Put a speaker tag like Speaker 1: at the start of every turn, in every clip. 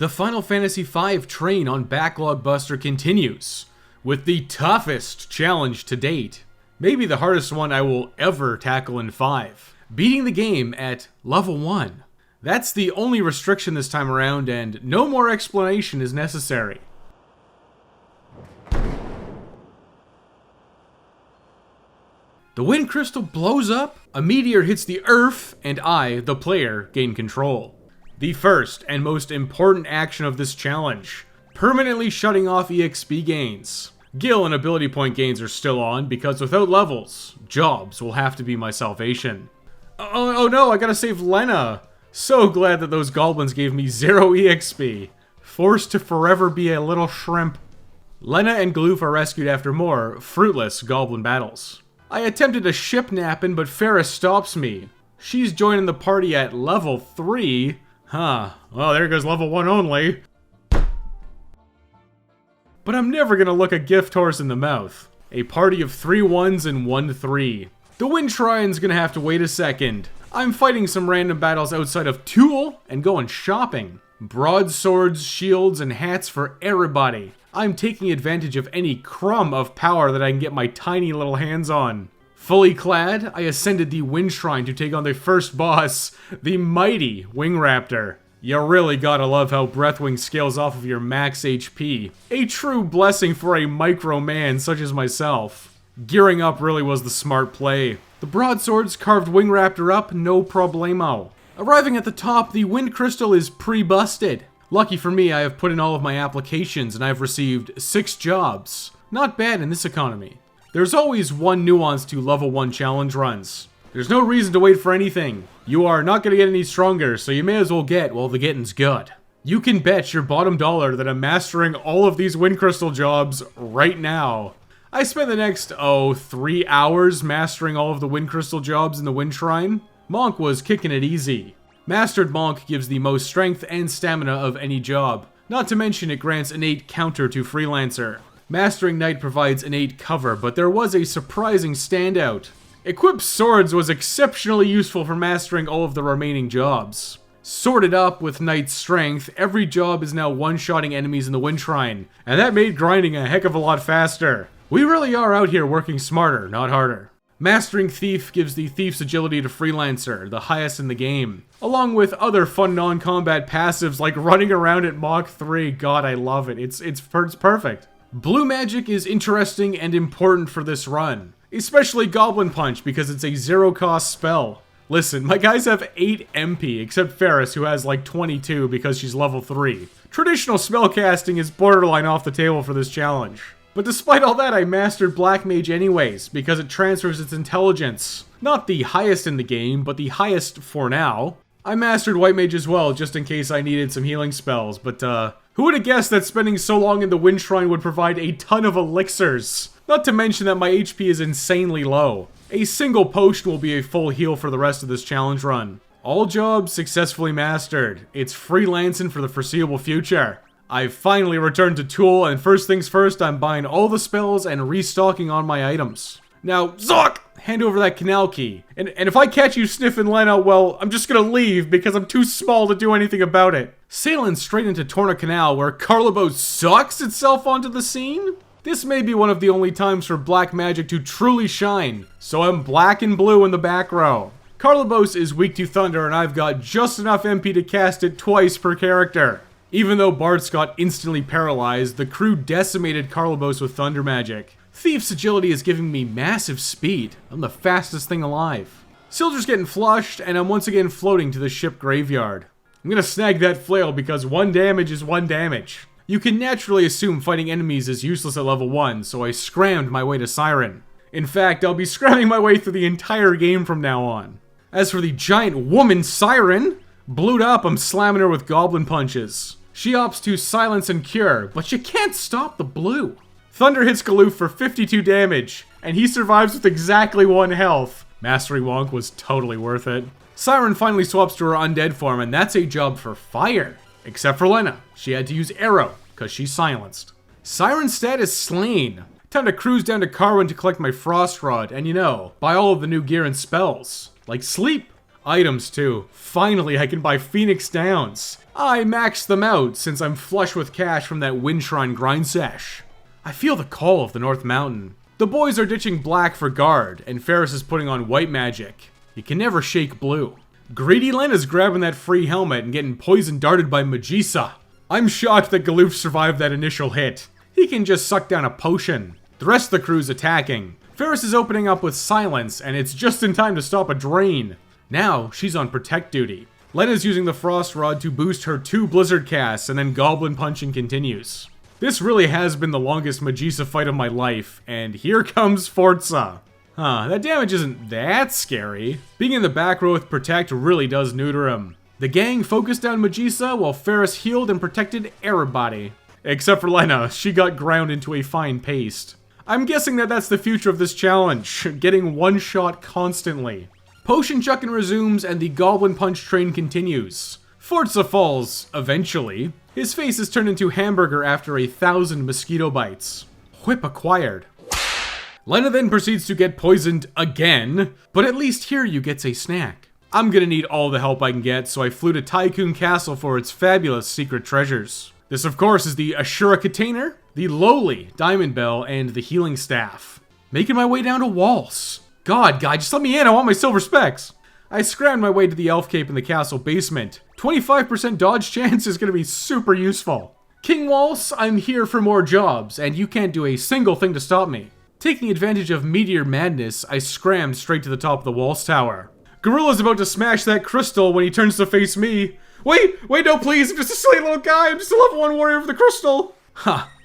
Speaker 1: The Final Fantasy V train on Backlog Buster continues, with the toughest challenge to date. Maybe the hardest one I will ever tackle in 5. Beating the game at level 1. That's the only restriction this time around, and no more explanation is necessary. The wind crystal blows up, a meteor hits the earth, and I, the player, gain control. The first and most important action of this challenge, permanently shutting off EXP gains. Gil and ability point gains are still on, because without levels, jobs will have to be my salvation. Oh no, I gotta save Lena! So glad that those goblins gave me 0 EXP. Forced to forever be a little shrimp. Lena and Gloof are rescued after more fruitless goblin battles. I attempted a ship napping, but Ferris stops me. She's joining the party at level 3. Huh, well there goes level 1 only. But I'm never gonna look a gift horse in the mouth. A party of 3 1s and 1 3. The Wind Shrine's gonna have to wait a second. I'm fighting some random battles outside of Tool and going shopping. Broadswords, shields, and hats for everybody. I'm taking advantage of any crumb of power that I can get my tiny little hands on. Fully clad, I ascended the Wind Shrine to take on the first boss, the mighty Wing Raptor. You really gotta love how Breathwing scales off of your max HP. A true blessing for a micro man such as myself. Gearing up really was the smart play. The broadswords carved Wing Raptor up, no problemo. Arriving at the top, the Wind Crystal is pre-busted. Lucky for me, I have put in all of my applications and I've received 6 jobs. Not bad in this economy. There's always one nuance to level 1 challenge runs. There's no reason to wait for anything. You are not going to get any stronger, so you may as well get while the getting's good. You can bet your bottom dollar that I'm mastering all of these Wind Crystal jobs right now. I spent the next, 3 hours mastering all of the Wind Crystal jobs in the Wind Shrine. Monk was kicking it easy. Mastered Monk gives the most strength and stamina of any job. Not to mention it grants innate counter to Freelancer. Mastering Knight provides innate cover, but there was a surprising standout. Equipped Swords was exceptionally useful for mastering all of the remaining jobs. Sorted up with Knight's strength, every job is now one-shotting enemies in the Wind Shrine, and that made grinding a heck of a lot faster. We really are out here working smarter, not harder. Mastering Thief gives the Thief's agility to Freelancer, the highest in the game, along with other fun non-combat passives like running around at Mach 3. God, I love it. It's perfect. Blue magic is interesting and important for this run, especially Goblin Punch because it's a 0-cost spell. Listen, my guys have 8 MP, except Ferris who has like 22 because she's level 3. Traditional spellcasting is borderline off the table for this challenge. But despite all that, I mastered Black Mage anyways, because it transfers its intelligence. Not the highest in the game, but the highest for now. I mastered White Mage as well, just in case I needed some healing spells, but who would have guessed that spending so long in the Wind Shrine would provide a ton of elixirs? Not to mention that my HP is insanely low. A single potion will be a full heal for the rest of this challenge run. All jobs successfully mastered. It's freelancing for the foreseeable future. I've finally returned to Tool, and first things first, I'm buying all the spells and restocking on my items. Now, Zoc! Hand over that Canal key. And if I catch you sniffing Lena, well, I'm just gonna leave because I'm too small to do anything about it. Sailing straight into Torna Canal, where Carlabo sucks itself onto the scene? This may be one of the only times for black magic to truly shine, so I'm black and blue in the back row. Carlabos is weak to thunder, and I've got just enough MP to cast it twice per character. Even though Bart's got instantly paralyzed, the crew decimated Carlabos with thunder magic. Thief's agility is giving me massive speed. I'm the fastest thing alive. Silder's getting flushed, and I'm once again floating to the ship graveyard. I'm gonna snag that flail because 1 damage is 1 damage. You can naturally assume fighting enemies is useless at level 1, so I scrammed my way to Siren. In fact, I'll be scramming my way through the entire game from now on. As for the giant woman Siren, blued up, I'm slamming her with goblin punches. She opts to silence and cure, but you can't stop the blue. Thunder hits Galoof for 52 damage, and he survives with exactly 1 health. Mastering Wonk was totally worth it. Siren finally swaps to her undead form, and that's a job for fire. Except for Lena. She had to use arrow, because she's silenced. Siren's stat is slain. Time to cruise down to Carwin to collect my Frost Rod, and buy all of the new gear and spells. Like sleep. Items too. Finally, I can buy Phoenix Downs. I maxed them out since I'm flush with cash from that Wind Shrine grind sesh. I feel the call of the North Mountain. The boys are ditching black for guard, and Ferris is putting on white magic. You can never shake blue. Greedy Lena's grabbing that free helmet and getting poison darted by Magisa. I'm shocked that Galoof survived that initial hit. He can just suck down a potion. The rest of the crew's attacking. Ferris is opening up with silence, and it's just in time to stop a drain. Now, she's on protect duty. Lena's using the Frost Rod to boost her 2 Blizzard casts, and then Goblin Punching continues. This really has been the longest Magisa fight of my life, and here comes Forza. That damage isn't that scary. Being in the back row with Protect really does neuter him. The gang focused on Magisa while Ferris healed and protected everybody. Except for Lena, she got ground into a fine paste. I'm guessing that that's the future of this challenge, getting one shot constantly. Potion chucking resumes and the Goblin Punch train continues. Forza falls, eventually. His face is turned into hamburger after 1,000 mosquito bites. Whip acquired. Lena then proceeds to get poisoned again, but at least here you get a snack. I'm gonna need all the help I can get, so I flew to Tycoon Castle for its fabulous secret treasures. This of course is the Ashura Container, the lowly Diamond Bell, and the Healing Staff. Making my way down to Waltz. God, guy, just let me in, I want my silver specs. I scrammed my way to the Elf Cape in the castle basement. 25% dodge chance is gonna be super useful. King Waltz, I'm here for more jobs, and you can't do a single thing to stop me. Taking advantage of Meteor madness, I scrammed straight to the top of the Waltz Tower. Gorilla's about to smash that crystal when he turns to face me. Wait, no please, I'm just a silly little guy, I'm just a level 1 warrior of the crystal.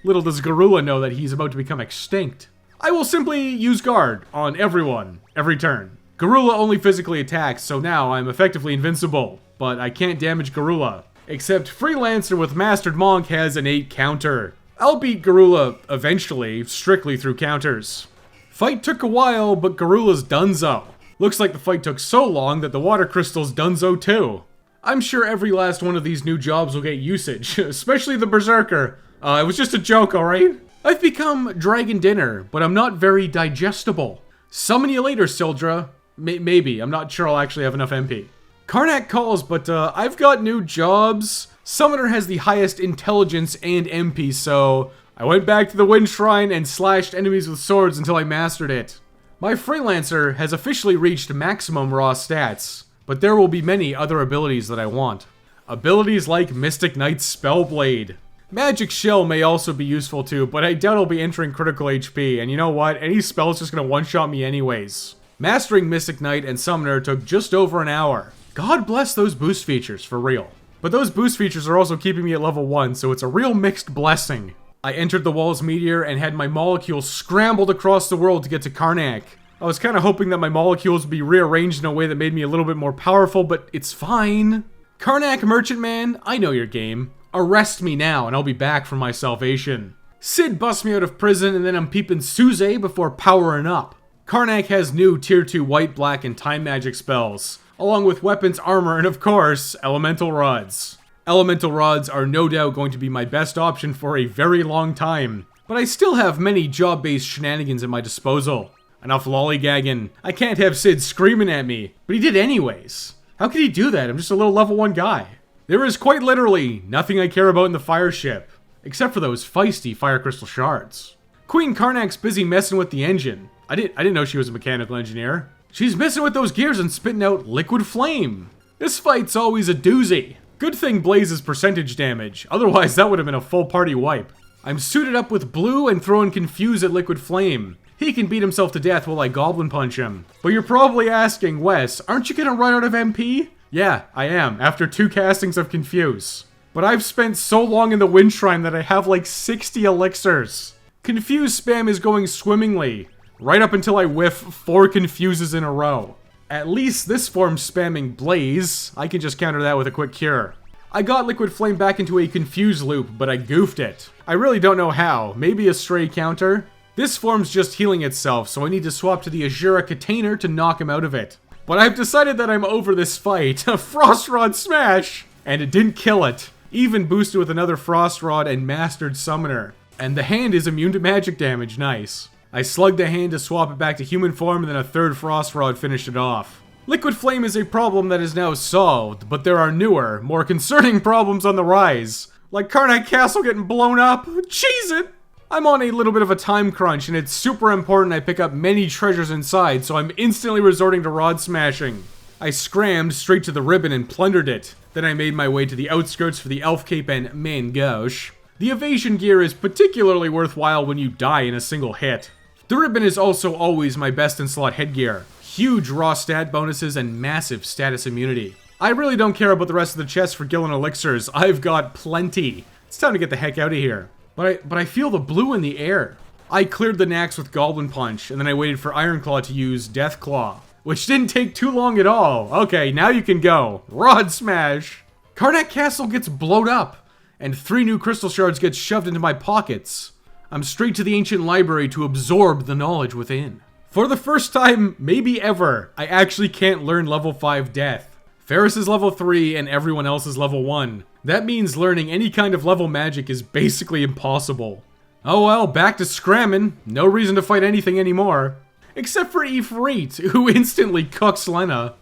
Speaker 1: Little does Gorilla know that he's about to become extinct. I will simply use guard on everyone, every turn. Gorilla only physically attacks, so now I'm effectively invincible. But I can't damage Gorilla. Except Freelancer with Mastered Monk has an 8 counter. I'll beat Gorilla eventually, strictly through counters. Fight took a while, but Gorilla's donezo. Looks like the fight took so long that the water crystal's donezo too. I'm sure every last one of these new jobs will get usage, especially the Berserker. It was just a joke, alright? I've become Dragon Dinner, but I'm not very digestible. Summon you later, Sildra. Maybe, I'm not sure I'll actually have enough MP. Karnak calls, but I've got new jobs. Summoner has the highest intelligence and MP, so I went back to the Wind Shrine and slashed enemies with swords until I mastered it. My Freelancer has officially reached maximum raw stats, but there will be many other abilities that I want. Abilities like Mystic Knight's Spellblade. Magic Shell may also be useful too, but I doubt I'll be entering critical HP, and you know what? Any spell's just gonna one-shot me anyways. Mastering Mystic Knight and Summoner took just over an hour. God bless those boost features, for real. But those boost features are also keeping me at level 1, so it's a real mixed blessing. I entered the Walls Meteor and had my molecules scrambled across the world to get to Karnak. I was kind of hoping that my molecules would be rearranged in a way that made me a little bit more powerful, but it's fine. Karnak Merchantman, I know your game. Arrest me now and I'll be back for my salvation. Sid busts me out of prison and then I'm peeping Suze before powering up. Karnak has new tier 2 white, black, and time magic spells, along with weapons, armor, and of course, elemental rods. Elemental rods are no doubt going to be my best option for a very long time, but I still have many job-based shenanigans at my disposal. Enough lollygagging. I can't have Sid screaming at me, but he did anyways. How could he do that? I'm just a little level 1 guy. There is quite literally nothing I care about in the fire ship, except for those feisty fire crystal shards. Queen Karnak's busy messing with the engine. I didn't know she was a mechanical engineer. She's messing with those gears and spitting out liquid flame. This fight's always a doozy. Good thing Blaze's percentage damage, otherwise that would have been a full party wipe. I'm suited up with blue and throwing Confuse at liquid flame. He can beat himself to death while I goblin punch him. But you're probably asking, Wes, aren't you gonna run out of MP? Yeah, I am, after 2 castings of Confuse. But I've spent so long in the Wind Shrine that I have like 60 elixirs. Confuse spam is going swimmingly, right up until I whiff 4 Confuses in a row. At least this form's spamming Blaze. I can just counter that with a quick cure. I got Liquid Flame back into a Confuse loop, but I goofed it. I really don't know how. Maybe a stray counter? This form's just healing itself, so I need to swap to the Ashura Container to knock him out of it. But I've decided that I'm over this fight. A Frost Rod smash! And it didn't kill it. Even boosted with another Frost Rod and Mastered Summoner. And the hand is immune to magic damage, nice. I slugged the hand to swap it back to human form, and then a third Frost Rod finished it off. Liquid flame is a problem that is now solved, but there are newer, more concerning problems on the rise. Like Karnak Castle getting blown up. Cheese it! I'm on a little bit of a time crunch, and it's super important I pick up many treasures inside, so I'm instantly resorting to rod smashing. I scrammed straight to the ribbon and plundered it. Then I made my way to the outskirts for the Elf Cape and main gauche. The evasion gear is particularly worthwhile when you die in a single hit. The ribbon is also always my best in slot headgear. Huge raw stat bonuses and massive status immunity. I really don't care about the rest of the chest for Gil and elixirs. I've got plenty. It's time to get the heck out of here. But I feel the blue in the air. I cleared the Nax with Goblin Punch, and then I waited for Ironclaw to use Death Claw, which didn't take too long at all. Okay, now you can go. Rod smash. Karnak Castle gets blowed up, and 3 new crystal shards get shoved into my pockets. I'm straight to the ancient library to absorb the knowledge within. For the first time, maybe ever, I actually can't learn level 5 death. Ferris is level 3 and everyone else is level 1. That means learning any kind of level magic is basically impossible. Oh well, back to scramming. No reason to fight anything anymore. Except for Ifrit, who instantly cooks Lena.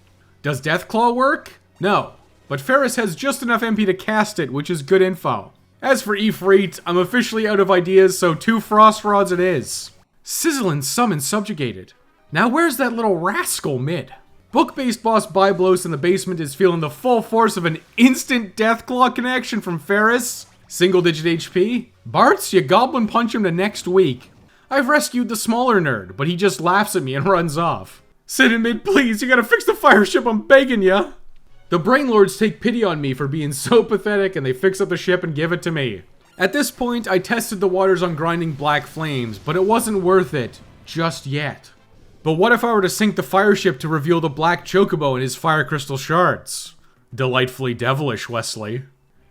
Speaker 1: Does Deathclaw work? No. But Ferris has just enough MP to cast it, which is good info. As for Ifrit, I'm officially out of ideas, so 2 Frost Rods it is. Sizzle and Summon subjugated. Now where's that little rascal mid? Book-based boss Byblos in the basement is feeling the full force of an instant Deathclaw connection from Ferris. Single-digit HP. Bartz, you Goblin Punch him to next week. I've rescued the smaller nerd, but he just laughs at me and runs off. Sit in mid, please, you gotta fix the fire ship, I'm begging ya. The Brain Lords take pity on me for being so pathetic and they fix up the ship and give it to me. At this point, I tested the waters on grinding black flames, but it wasn't worth it. Just yet. But what if I were to sink the fire ship to reveal the black chocobo and his fire crystal shards? Delightfully devilish, Wesley.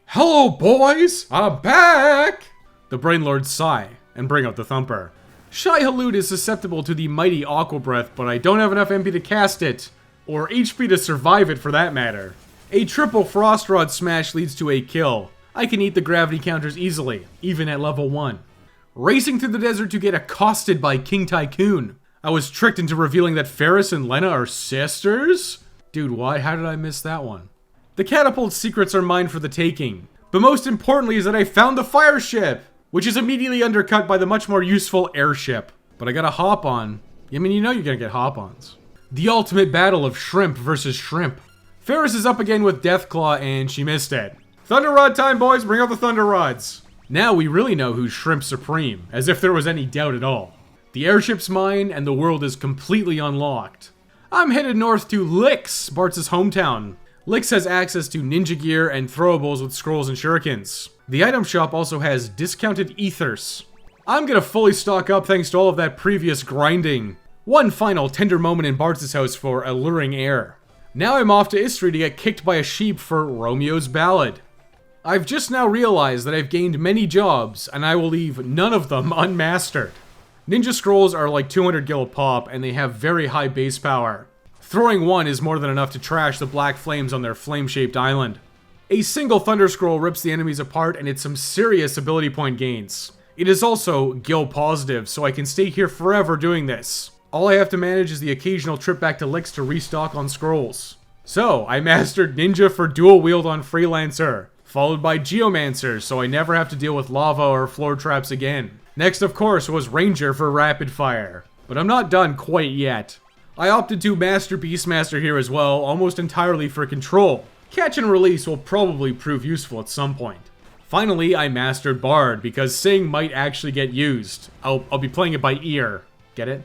Speaker 1: Hello, boys! I'm back! The Brain Lords sigh and bring out the thumper. Shy Halud is susceptible to the mighty Aqua Breath, but I don't have enough MP to cast it. Or HP to survive it for that matter. A triple Frost Rod smash leads to a kill. I can eat the gravity counters easily, even at level 1. Racing through the desert to get accosted by King Tycoon. I was tricked into revealing that Ferris and Lena are sisters? Dude, what? How did I miss that one? The catapult secrets are mine for the taking. But most importantly is that I found the fire ship, which is immediately undercut by the much more useful airship. But I got a hop on. I mean, you know you're gonna get hop-ons. The ultimate battle of shrimp versus shrimp. Ferris is up again with Deathclaw and she missed it. Thunder Rod time, boys! Bring out the Thunder Rods! Now we really know who's Shrimp Supreme, as if there was any doubt at all. The airship's mine, and the world is completely unlocked. I'm headed north to Lix, Bart's hometown. Lix has access to ninja gear and throwables with scrolls and shurikens. The item shop also has discounted ethers. I'm gonna fully stock up thanks to all of that previous grinding. One final tender moment in Bart's house for alluring air. Now I'm off to Istri to get kicked by a sheep for Romeo's Ballad. I've just now realized that I've gained many jobs, and I will leave none of them unmastered. Ninja scrolls are like 200 gil a pop, and they have very high base power. Throwing one is more than enough to trash the black flames on their flame-shaped island. A single thunder scroll rips the enemies apart, and it's some serious ability point gains. It is also gil positive, so I can stay here forever doing this. All I have to manage is the occasional trip back to Lix to restock on scrolls. So, I mastered Ninja for dual wield on Freelancer, followed by Geomancer, so I never have to deal with lava or floor traps again. Next, of course, was Ranger for rapid fire. But I'm not done quite yet. I opted to master Beastmaster here as well, almost entirely for control. Catch and release will probably prove useful at some point. Finally, I mastered Bard, because Sing might actually get used. I'll be playing it by ear. Get it?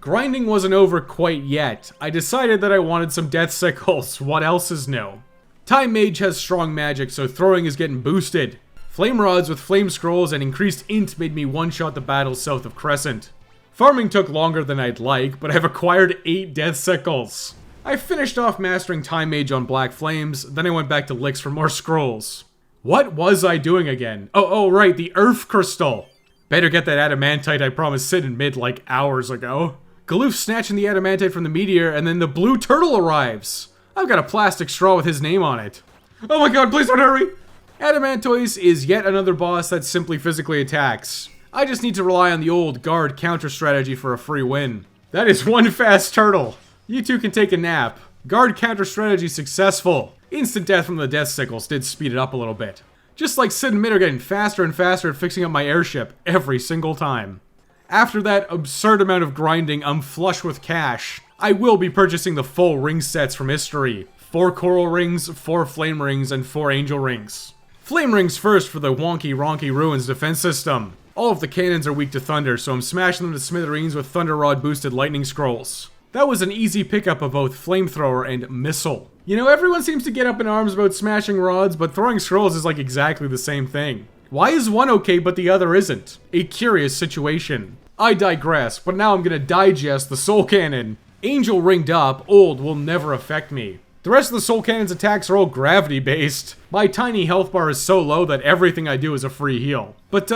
Speaker 1: Grinding wasn't over quite yet. I decided that I wanted some Death Sickles. What else is new? Time Mage has strong magic, so throwing is getting boosted. Flame Rods with Flame Scrolls and increased int made me one-shot the battles south of Crescent. Farming took longer than I'd like, but I've acquired 8 Death Sickles. I finished off mastering Time Mage on Black Flames, then I went back to Lix for more scrolls. What was I doing again? Oh right, the Earth Crystal. Better get that Adamantite I promised Sid in mid like hours ago. Galoof's snatching the Adamantite from the Meteor, and then the Blue Turtle arrives. I've got a plastic straw with his name on it. Oh my god, please don't hurry! Adamantoise is yet another boss that simply physically attacks. I just need to rely on the old guard counter strategy for a free win. That is one fast turtle. You two can take a nap. Guard counter strategy successful. Instant death from the death sickles did speed it up a little bit. Just like Sid and Mid are getting faster and faster at fixing up my airship every single time. After that absurd amount of grinding, I'm flush with cash. I will be purchasing the full ring sets from history. 4 coral rings, 4 flame rings, and 4 angel rings. Flame rings first for the wonky ronky ruins defense system. All of the cannons are weak to thunder, so I'm smashing them to smithereens with thunder rod boosted lightning scrolls. That was an easy pickup of both flamethrower and missile. You know, everyone seems to get up in arms about smashing rods, but throwing scrolls is like exactly the same thing. Why is one okay but the other isn't? A curious situation. I digress, but now I'm gonna digest the soul cannon. Angel ringed up, old will never affect me. The rest of the soul cannon's attacks are all gravity based. My tiny health bar is so low that everything I do is a free heal. But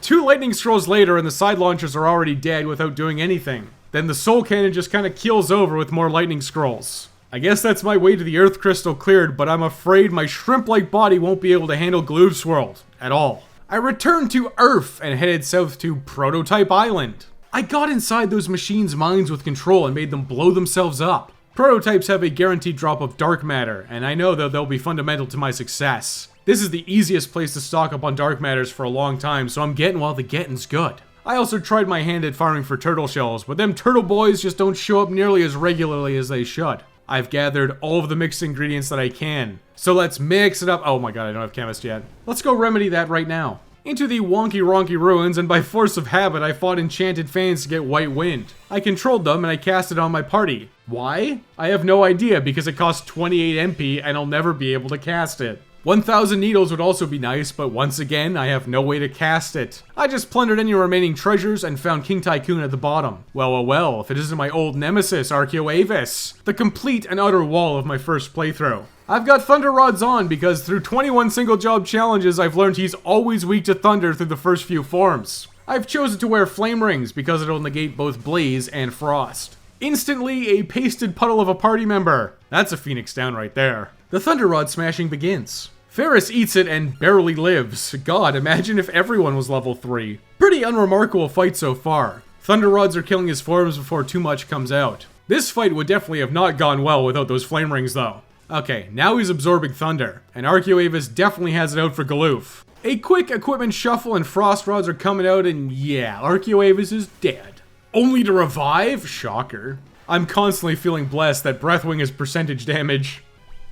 Speaker 1: 2 lightning scrolls later and the side launchers are already dead without doing anything. Then the soul cannon just kinda keels over with more lightning scrolls. I guess that's my way to the earth crystal cleared, but I'm afraid my shrimp-like body won't be able to handle Gloof's world at all. I returned to Earth and headed south to Prototype Island. I got inside those machines' minds with control and made them blow themselves up. Prototypes have a guaranteed drop of dark matter, and I know that they'll be fundamental to my success. This is the easiest place to stock up on dark matters for a long time, so I'm getting while the getting's good. I also tried my hand at farming for turtle shells, but them turtle boys just don't show up nearly as regularly as they should. I've gathered all of the mixed ingredients that I can. So let's mix it up. Oh my god, I don't have chemist yet. Let's go remedy that right now. Into the wonky ronky ruins, and by force of habit, I fought enchanted fans to get white wind. I controlled them and I cast it on my party. Why? I have no idea, because it costs 28 MP and I'll never be able to cast it. 1,000 needles would also be nice, but once again, I have no way to cast it. I just plundered any remaining treasures and found King Tycoon at the bottom. Well, if it isn't my old nemesis, Archeoavis. The complete and utter wall of my first playthrough. I've got Thunder Rods on because through 21 single job challenges, I've learned he's always weak to thunder through the first few forms. I've chosen to wear flame rings because it'll negate both blaze and frost. Instantly, a pasted puddle of a party member. That's a phoenix down right there. The Thunder Rod smashing begins. Ferris eats it and barely lives. God, imagine if everyone was level 3. Pretty unremarkable fight so far. Thunder Rods are killing his forms before too much comes out. This fight would definitely have not gone well without those flame rings though. Okay, now he's absorbing thunder, and Archeoavis definitely has it out for Galoof. A quick equipment shuffle and frost rods are coming out, and yeah, Archeoavis is dead. Only to revive? Shocker. I'm constantly feeling blessed that Breathwing is percentage damage.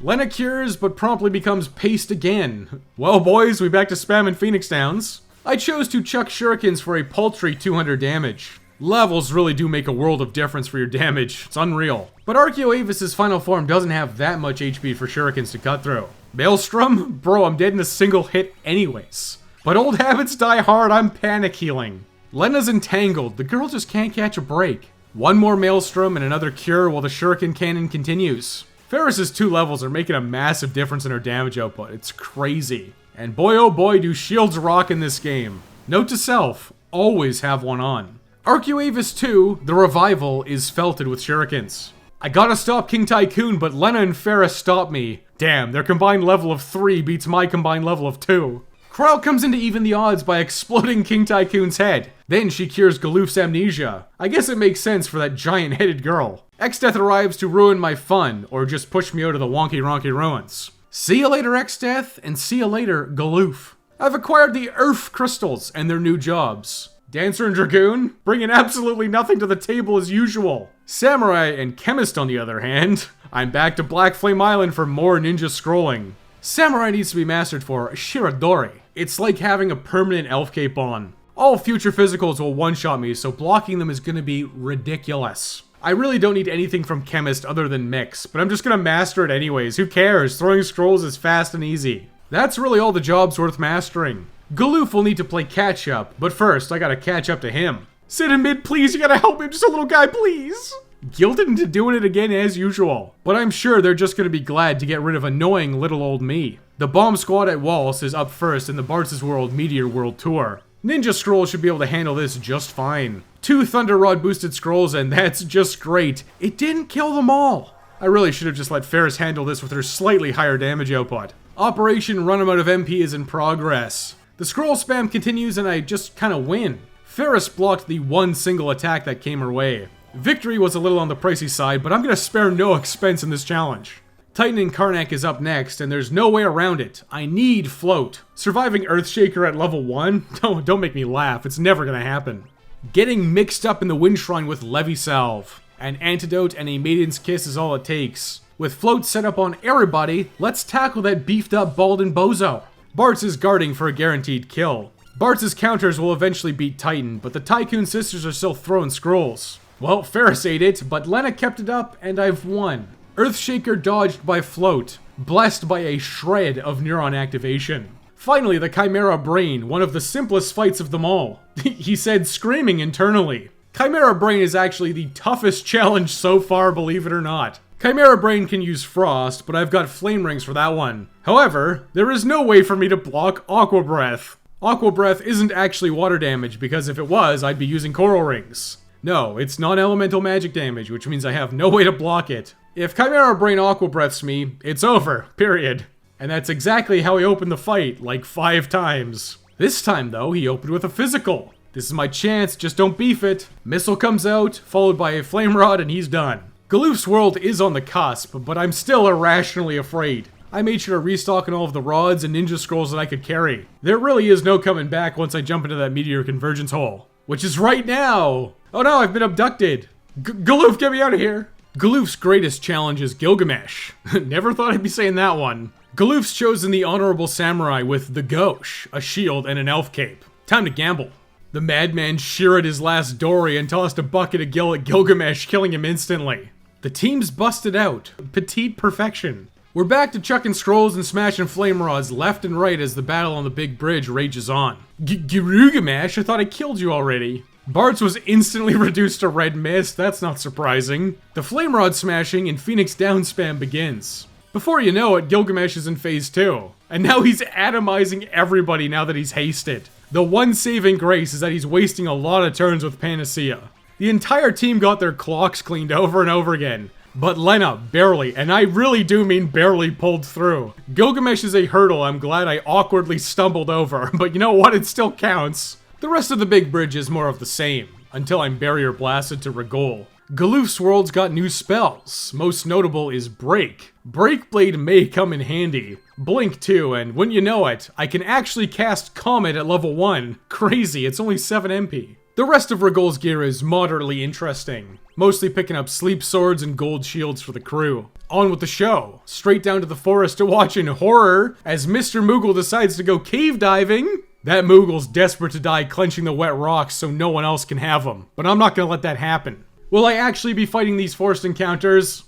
Speaker 1: Lena cures, but promptly becomes paste again. Well boys, we back to spamming Phoenix Downs. I chose to chuck shurikens for a paltry 200 damage. Levels really do make a world of difference for your damage. It's unreal. But Archeoavis' final form doesn't have that much HP for shurikens to cut through. Maelstrom? Bro, I'm dead in a single hit anyways. But old habits die hard, I'm panic healing. Lena's entangled, the girl just can't catch a break. One more Maelstrom and another cure while the shuriken cannon continues. Ferris's 2 levels are making a massive difference in her damage output. It's crazy. And boy oh boy do shields rock in this game. Note to self, always have one on. Archeoavis 2, the revival, is felted with shurikens. I gotta stop King Tycoon, but Lena and Ferris stop me. Damn, their combined level of 3 beats my combined level of 2. Krile comes in to even the odds by exploding King Tycoon's head. Then she cures Galoof's amnesia. I guess it makes sense for that giant-headed girl. Exdeath arrives to ruin my fun, or just push me out of the wonky ronky ruins. See you later, Exdeath, and see you later, Galoof. I've acquired the Earth Crystals and their new jobs. Dancer and Dragoon, bringing absolutely nothing to the table as usual. Samurai and Chemist, on the other hand, I'm back to Black Flame Island for more ninja scrolling. Samurai needs to be mastered for Shiradori. It's like having a permanent elf cape on. All future physicals will one-shot me, so blocking them is gonna be ridiculous. I really don't need anything from Chemist other than Mix, but I'm just gonna master it anyways. Who cares? Throwing scrolls is fast and easy. That's really all the jobs worth mastering. Galoof will need to play catch up, but first I gotta catch up to him. Sid and Mid, please, you gotta help me, just a little guy, please. Guilted into doing it again as usual, but I'm sure they're just gonna be glad to get rid of annoying little old me. The bomb squad at Waltz is up first in the Bartz's World Meteor World Tour. Ninja Scrolls should be able to handle this just fine. 2 Thunder Rod boosted scrolls and that's just great. It didn't kill them all. I really should have just let Ferris handle this with her slightly higher damage output. Operation Run 'em out of MP is in progress. The scroll spam continues and I just kinda win. Ferris blocked the one single attack that came her way. Victory was a little on the pricey side, but I'm gonna spare no expense in this challenge. Titan and Karnak is up next, and there's no way around it. I need float. Surviving Earthshaker at level 1? Don't make me laugh, it's never gonna happen. Getting mixed up in the Wind Shrine with Levi Salve. An antidote and a Maiden's Kiss is all it takes. With float set up on everybody, let's tackle that beefed up Baldin bozo. Bartz is guarding for a guaranteed kill. Bartz's counters will eventually beat Titan, but the Tycoon sisters are still throwing scrolls. Well, Ferris ate it, but Lena kept it up, and I've won. Earthshaker dodged by float, blessed by a shred of neuron activation. Finally, the Chimera Brain, one of the simplest fights of them all. He said, screaming internally. Chimera Brain is actually the toughest challenge so far, believe it or not. Chimera Brain can use Frost, but I've got Flame Rings for that one. However, there is no way for me to block Aqua Breath. Aqua Breath isn't actually water damage, because if it was, I'd be using Coral Rings. No, it's non-elemental magic damage, which means I have no way to block it. If Chimera Brain Aqua Breaths me, it's over, period. And that's exactly how he opened the fight, like 5 times. This time, though, he opened with a physical. This is my chance, just don't beef it. Missile comes out, followed by a Flame Rod, and he's done. Galoof's world is on the cusp, but I'm still irrationally afraid. I made sure to restock on all of the rods and ninja scrolls that I could carry. There really is no coming back once I jump into that Meteor convergence hole. Which is right now! Oh no, I've been abducted! Galoof, get me out of here! Galoof's greatest challenge is Gilgamesh. Never thought I'd be saying that one. Galoof's chosen the Honorable Samurai with the Gauche, a shield, and an elf cape. Time to gamble. The madman sheared his last dory and tossed a bucket of Gil at Gilgamesh, killing him instantly. The team's busted out. Petite perfection. We're back to chucking scrolls and smashing flame rods left and right as the battle on the big bridge rages on. Gilgamesh, I thought I killed you already. Bartz was instantly reduced to red mist, that's not surprising. The flame rod smashing and Phoenix down spam begins. Before you know it, Gilgamesh is in phase 2. And now he's atomizing everybody now that he's hasted. The one saving grace is that he's wasting a lot of turns with Panacea. The entire team got their clocks cleaned over and over again. But Lena barely, and I really do mean barely, pulled through. Gilgamesh is a hurdle I'm glad I awkwardly stumbled over, but you know what, it still counts. The rest of the big bridge is more of the same, until I'm barrier blasted to Regal. Galoof's world's got new spells. Most notable is Break. Breakblade may come in handy. Blink too, and when you know it, I can actually cast Comet at level 1. Crazy, it's only 7 MP. The rest of Regal's gear is moderately interesting. Mostly picking up sleep swords and gold shields for the crew. On with the show. Straight down to the forest to watch in horror as Mr. Moogle decides to go cave diving. That Moogle's desperate to die clenching the wet rocks so no one else can have them. But I'm not gonna let that happen. Will I actually be fighting these forced encounters?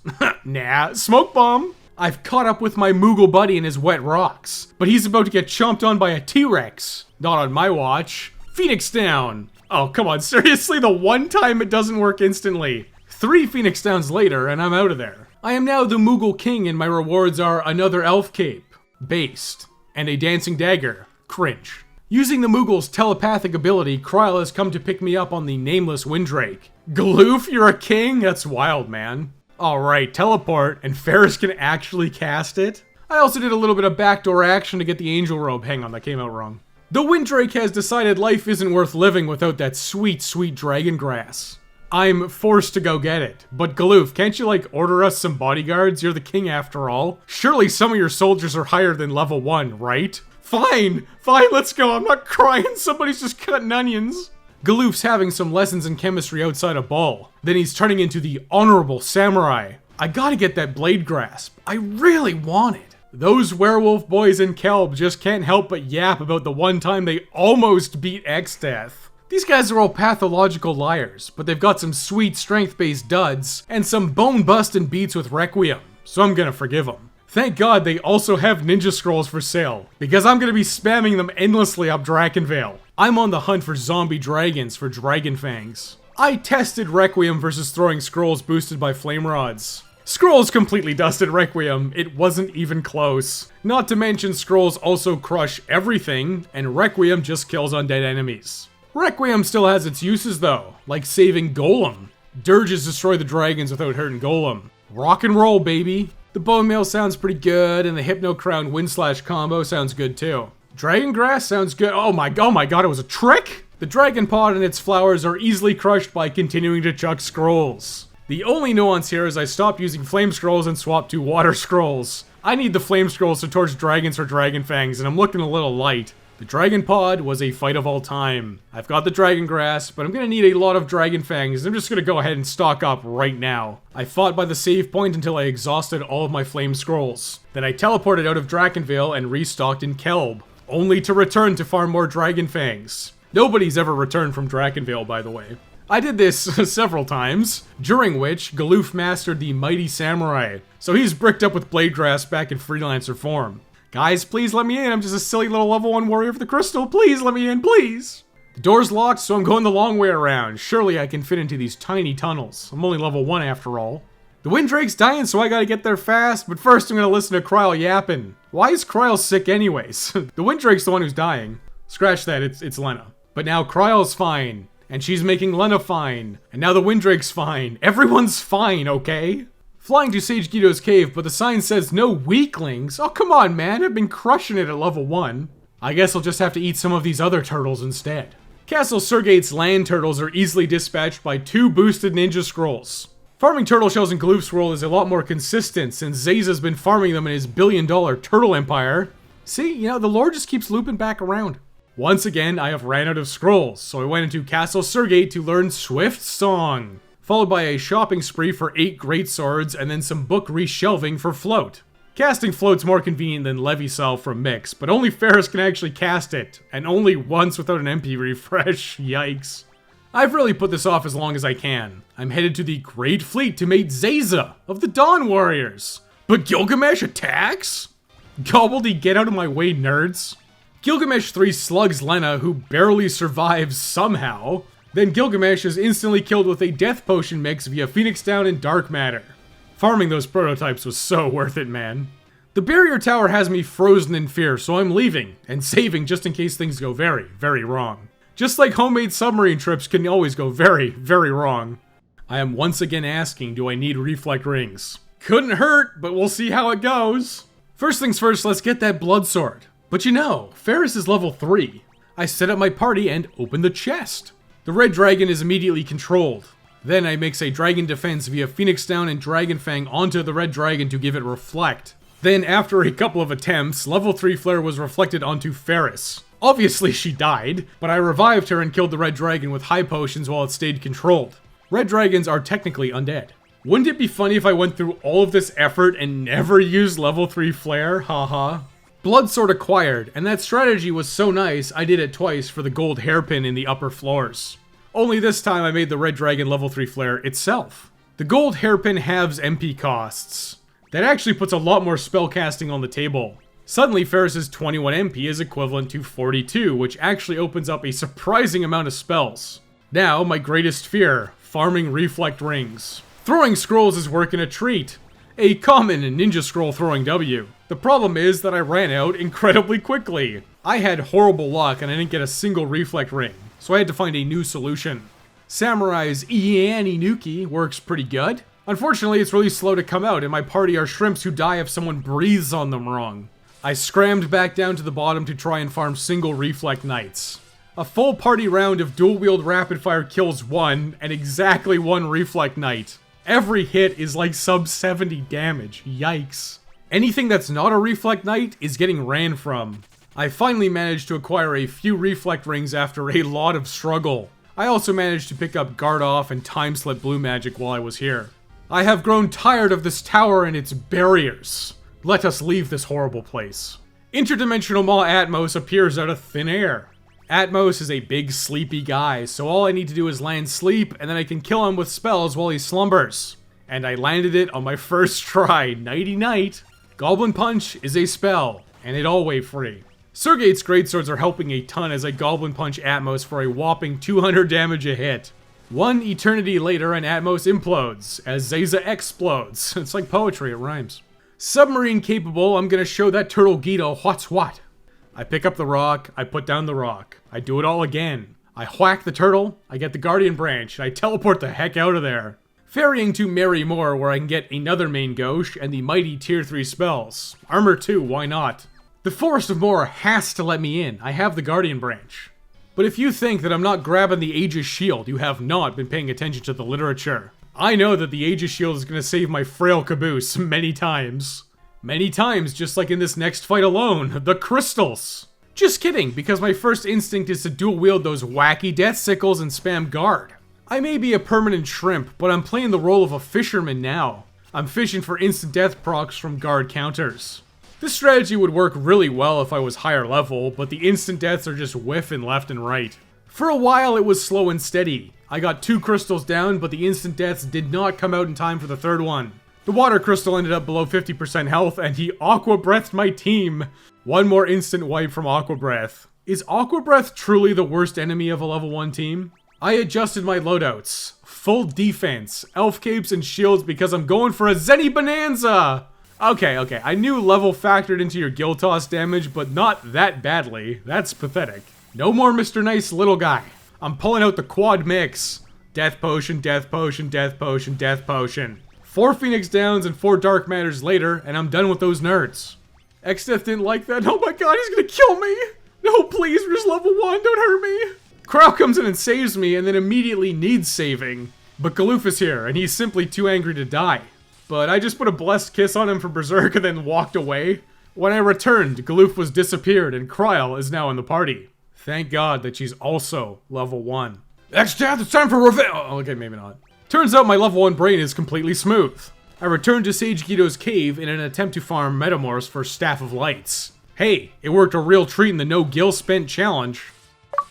Speaker 1: Nah, smoke bomb. I've caught up with my Moogle buddy in his wet rocks. But he's about to get chomped on by a T-Rex. Not on my watch. Phoenix down. Oh, come on, seriously? The one time it doesn't work instantly. 3 Phoenix Downs later, and I'm out of there. I am now the Moogle King, and my rewards are another Elf Cape. Based. And a Dancing Dagger. Cringe. Using the Moogle's telepathic ability, Krile has come to pick me up on the nameless Windrake. Galoof, you're a king? That's wild, man. Alright, teleport, and Ferris can actually cast it? I also did a little bit of backdoor action to get the Angel Robe. Hang on, that came out wrong. The Windrake has decided life isn't worth living without that sweet, sweet dragon grass. I'm forced to go get it. But Galoof, can't you order us some bodyguards? You're the king after all. Surely some of your soldiers are higher than level 1, right? Fine, let's go. I'm not crying, somebody's just cutting onions. Galoof's having some lessons in chemistry outside a ball. Then he's turning into the Honorable Samurai. I gotta get that blade grasp. I really want it. Those werewolf boys in Kelb just can't help but yap about the one time they almost beat Exdeath. These guys are all pathological liars, but they've got some sweet strength-based duds, and some bone-bustin' beats with Requiem, so I'm gonna forgive them. Thank God they also have ninja scrolls for sale, because I'm gonna be spamming them endlessly up Drakenvale. I'm on the hunt for zombie dragons for Dragon Fangs. I tested Requiem versus throwing scrolls boosted by flame rods. Scrolls completely dusted Requiem, it wasn't even close. Not to mention Scrolls also crush everything, and Requiem just kills undead enemies. Requiem still has its uses though, like saving Golem. Dirges destroy the dragons without hurting Golem. Rock and roll, baby! The Bone Mail sounds pretty good, and the Hypno Crown Wind Slash combo sounds good too. Dragon Grass sounds good. Oh my god, it was a trick? The dragon pod and its flowers are easily crushed by continuing to chuck scrolls. The only nuance here is I stopped using flame scrolls and swapped to water scrolls. I need the flame scrolls to torch dragons for dragon fangs, and I'm looking a little light. The dragon pod was a fight of all time. I've got the dragon grass, but I'm gonna need a lot of dragon fangs. I'm just gonna go ahead and stock up right now. I fought by the save point until I exhausted all of my flame scrolls. Then I teleported out of Drakenvale and restocked in Kelb, only to return to farm more dragon fangs. Nobody's ever returned from Drakenvale, by the way. I did this several times, during which Galoof mastered the Mighty Samurai, so he's bricked up with blade grass back in freelancer form. Guys, please let me in. I'm just a silly little level 1 warrior for the crystal. Please let me in, please. The door's locked, so I'm going the long way around. Surely I can fit into these tiny tunnels. I'm only level 1 after all. The Winddrake's dying, so I gotta get there fast, but first I'm gonna listen to Krile yapping. Why is Krile sick anyways? The Winddrake's the one who's dying. Scratch that, it's Lena. But now Kryle's fine, and she's making Lena fine, and now the Winddrake's fine. Everyone's fine, okay? Flying to Sage Guido's cave, but the sign says no weaklings. Oh, come on, man. I've been crushing it at level 1. I guess I'll just have to eat some of these other turtles instead. Castle Surgate's land turtles are easily dispatched by 2 boosted ninja scrolls. Farming turtle shells in Galoof's world is a lot more consistent since Zaza's been farming them in his billion-dollar turtle empire. See, you know, the lore just keeps looping back around. Once again, I have ran out of scrolls, so I went into Castle Surgate to learn Swift Song, followed by a shopping spree for 8 great swords and then some book reshelving for Float. Casting Float's more convenient than Leviathan from Mix, but only Ferris can actually cast it, and only once without an MP refresh. Yikes. I've really put this off as long as I can. I'm headed to the Great Fleet to meet Zaza of the Dawn Warriors. But Gilgamesh attacks? Gobbledy, get out of my way, nerds. Gilgamesh 3 slugs Lena, who barely survives somehow. Then Gilgamesh is instantly killed with a death potion mix via Phoenix Down and Dark Matter. Farming those prototypes was so worth it, man. The barrier tower has me frozen in fear, so I'm leaving, and saving just in case things go very, very wrong. Just like homemade submarine trips can always go very, very wrong. I am once again asking, do I need reflect rings? Couldn't hurt, but we'll see how it goes. First things first, let's get that blood sword. But you know, Ferris is level 3. I set up my party and open the chest. The red dragon is immediately controlled. Then I mix a dragon defense via Phoenix Down and Dragon Fang onto the red dragon to give it reflect. Then after a couple of attempts, level 3 flare was reflected onto Ferris. Obviously she died, but I revived her and killed the red dragon with high potions while it stayed controlled. Red dragons are technically undead. Wouldn't it be funny if I went through all of this effort and never used level 3 flare? Haha. Blood sword acquired, and that strategy was so nice I did it twice for the gold hairpin in the upper floors. Only this time I made the red dragon level 3 flare itself. The gold hairpin halves MP costs. That actually puts a lot more spell casting on the table. Suddenly Ferris's 21 MP is equivalent to 42, which actually opens up a surprising amount of spells. Now, my greatest fear, farming reflect rings. Throwing scrolls is working a treat. A common ninja scroll throwing W. The problem is that I ran out incredibly quickly. I had horrible luck and I didn't get a single reflect ring, so I had to find a new solution. Samurai's Ian Inuki works pretty good. Unfortunately, it's really slow to come out, and my party are shrimps who die if someone breathes on them wrong. I scrammed back down to the bottom to try and farm single reflect knights. A full party round of dual-wield rapid-fire kills 1, and exactly 1 reflect knight. Every hit is like sub 70 damage. Yikes. Anything that's not a reflect knight is getting ran from. I finally managed to acquire a few reflect rings after a lot of struggle. I also managed to pick up Guard Off and Time Slip Blue Magic while I was here. I have grown tired of this tower and its barriers. Let us leave this horrible place. Interdimensional Maw Atomos appears out of thin air. Atomos is a big sleepy guy, so all I need to do is land sleep and then I can kill him with spells while he slumbers. And I landed it on my first try, nighty night. Goblin Punch is a spell, and it always free. Surgate's greatswords are helping a ton as I Goblin Punch Atomos for a whopping 200 damage a hit. 1 eternity later and Atomos implodes, as Zaza explodes. It's like poetry, it rhymes. Submarine capable, I'm gonna show that turtle Guido what's what. I pick up the rock, I put down the rock. I do it all again. I whack the turtle, I get the Guardian Branch, and I teleport the heck out of there. Ferrying to Mary Moor where I can get another main gauche and the mighty tier 3 spells. Armor 2, why not? The Forest of Moor has to let me in. I have the Guardian Branch. But if you think that I'm not grabbing the Aegis Shield, you have not been paying attention to the literature. I know that the Aegis Shield is going to save my frail caboose many times. Many times, just like in this next fight alone, the crystals. Just kidding, because my first instinct is to dual wield those wacky death sickles and spam guard. I may be a permanent shrimp, but I'm playing the role of a fisherman now. I'm fishing for instant death procs from guard counters. This strategy would work really well if I was higher level, but the instant deaths are just whiffing left and right. For a while it was slow and steady. I got 2 crystals down, but the instant deaths did not come out in time for the third one. The water crystal ended up below 50% health, and he aqua breathed my team. One more instant wipe from aqua breath. Is aqua breath truly the worst enemy of a level 1 team? I adjusted my loadouts. Full defense, elf capes and shields because I'm going for a Zenny Bonanza! Okay, I knew level factored into your Gil Toss damage, but not that badly. That's pathetic. No more Mr. Nice little guy. I'm pulling out the quad mix. Death potion, death potion, death potion, death potion. 4 Phoenix Downs and 4 Dark Matters later, and I'm done with those nerds. Exdeath didn't like that. Oh my god, he's gonna kill me! No, please, we're just level 1, don't hurt me! Crow comes in and saves me, and then immediately needs saving. But Galoof is here, and he's simply too angry to die. But I just put a blessed kiss on him for Berserk and then walked away. When I returned, Galoof was disappeared and Krile is now in the party. Thank God that she's also level 1. Exdeath, it's time for revenge! Oh, okay, maybe not. Turns out my level 1 brain is completely smooth. I returned to Sage Guido's cave in an attempt to farm Metamorphs for Staff of Lights. Hey, it worked a real treat in the no Gil spent challenge.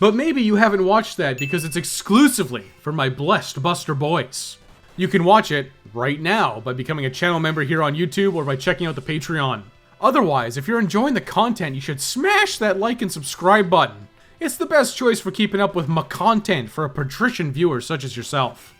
Speaker 1: But maybe you haven't watched that because it's exclusively for my blessed Buster boys. You can watch it right now by becoming a channel member here on YouTube or by checking out the Patreon. Otherwise, if you're enjoying the content, you should smash that like and subscribe button. It's the best choice for keeping up with my content for a patrician viewer such as yourself.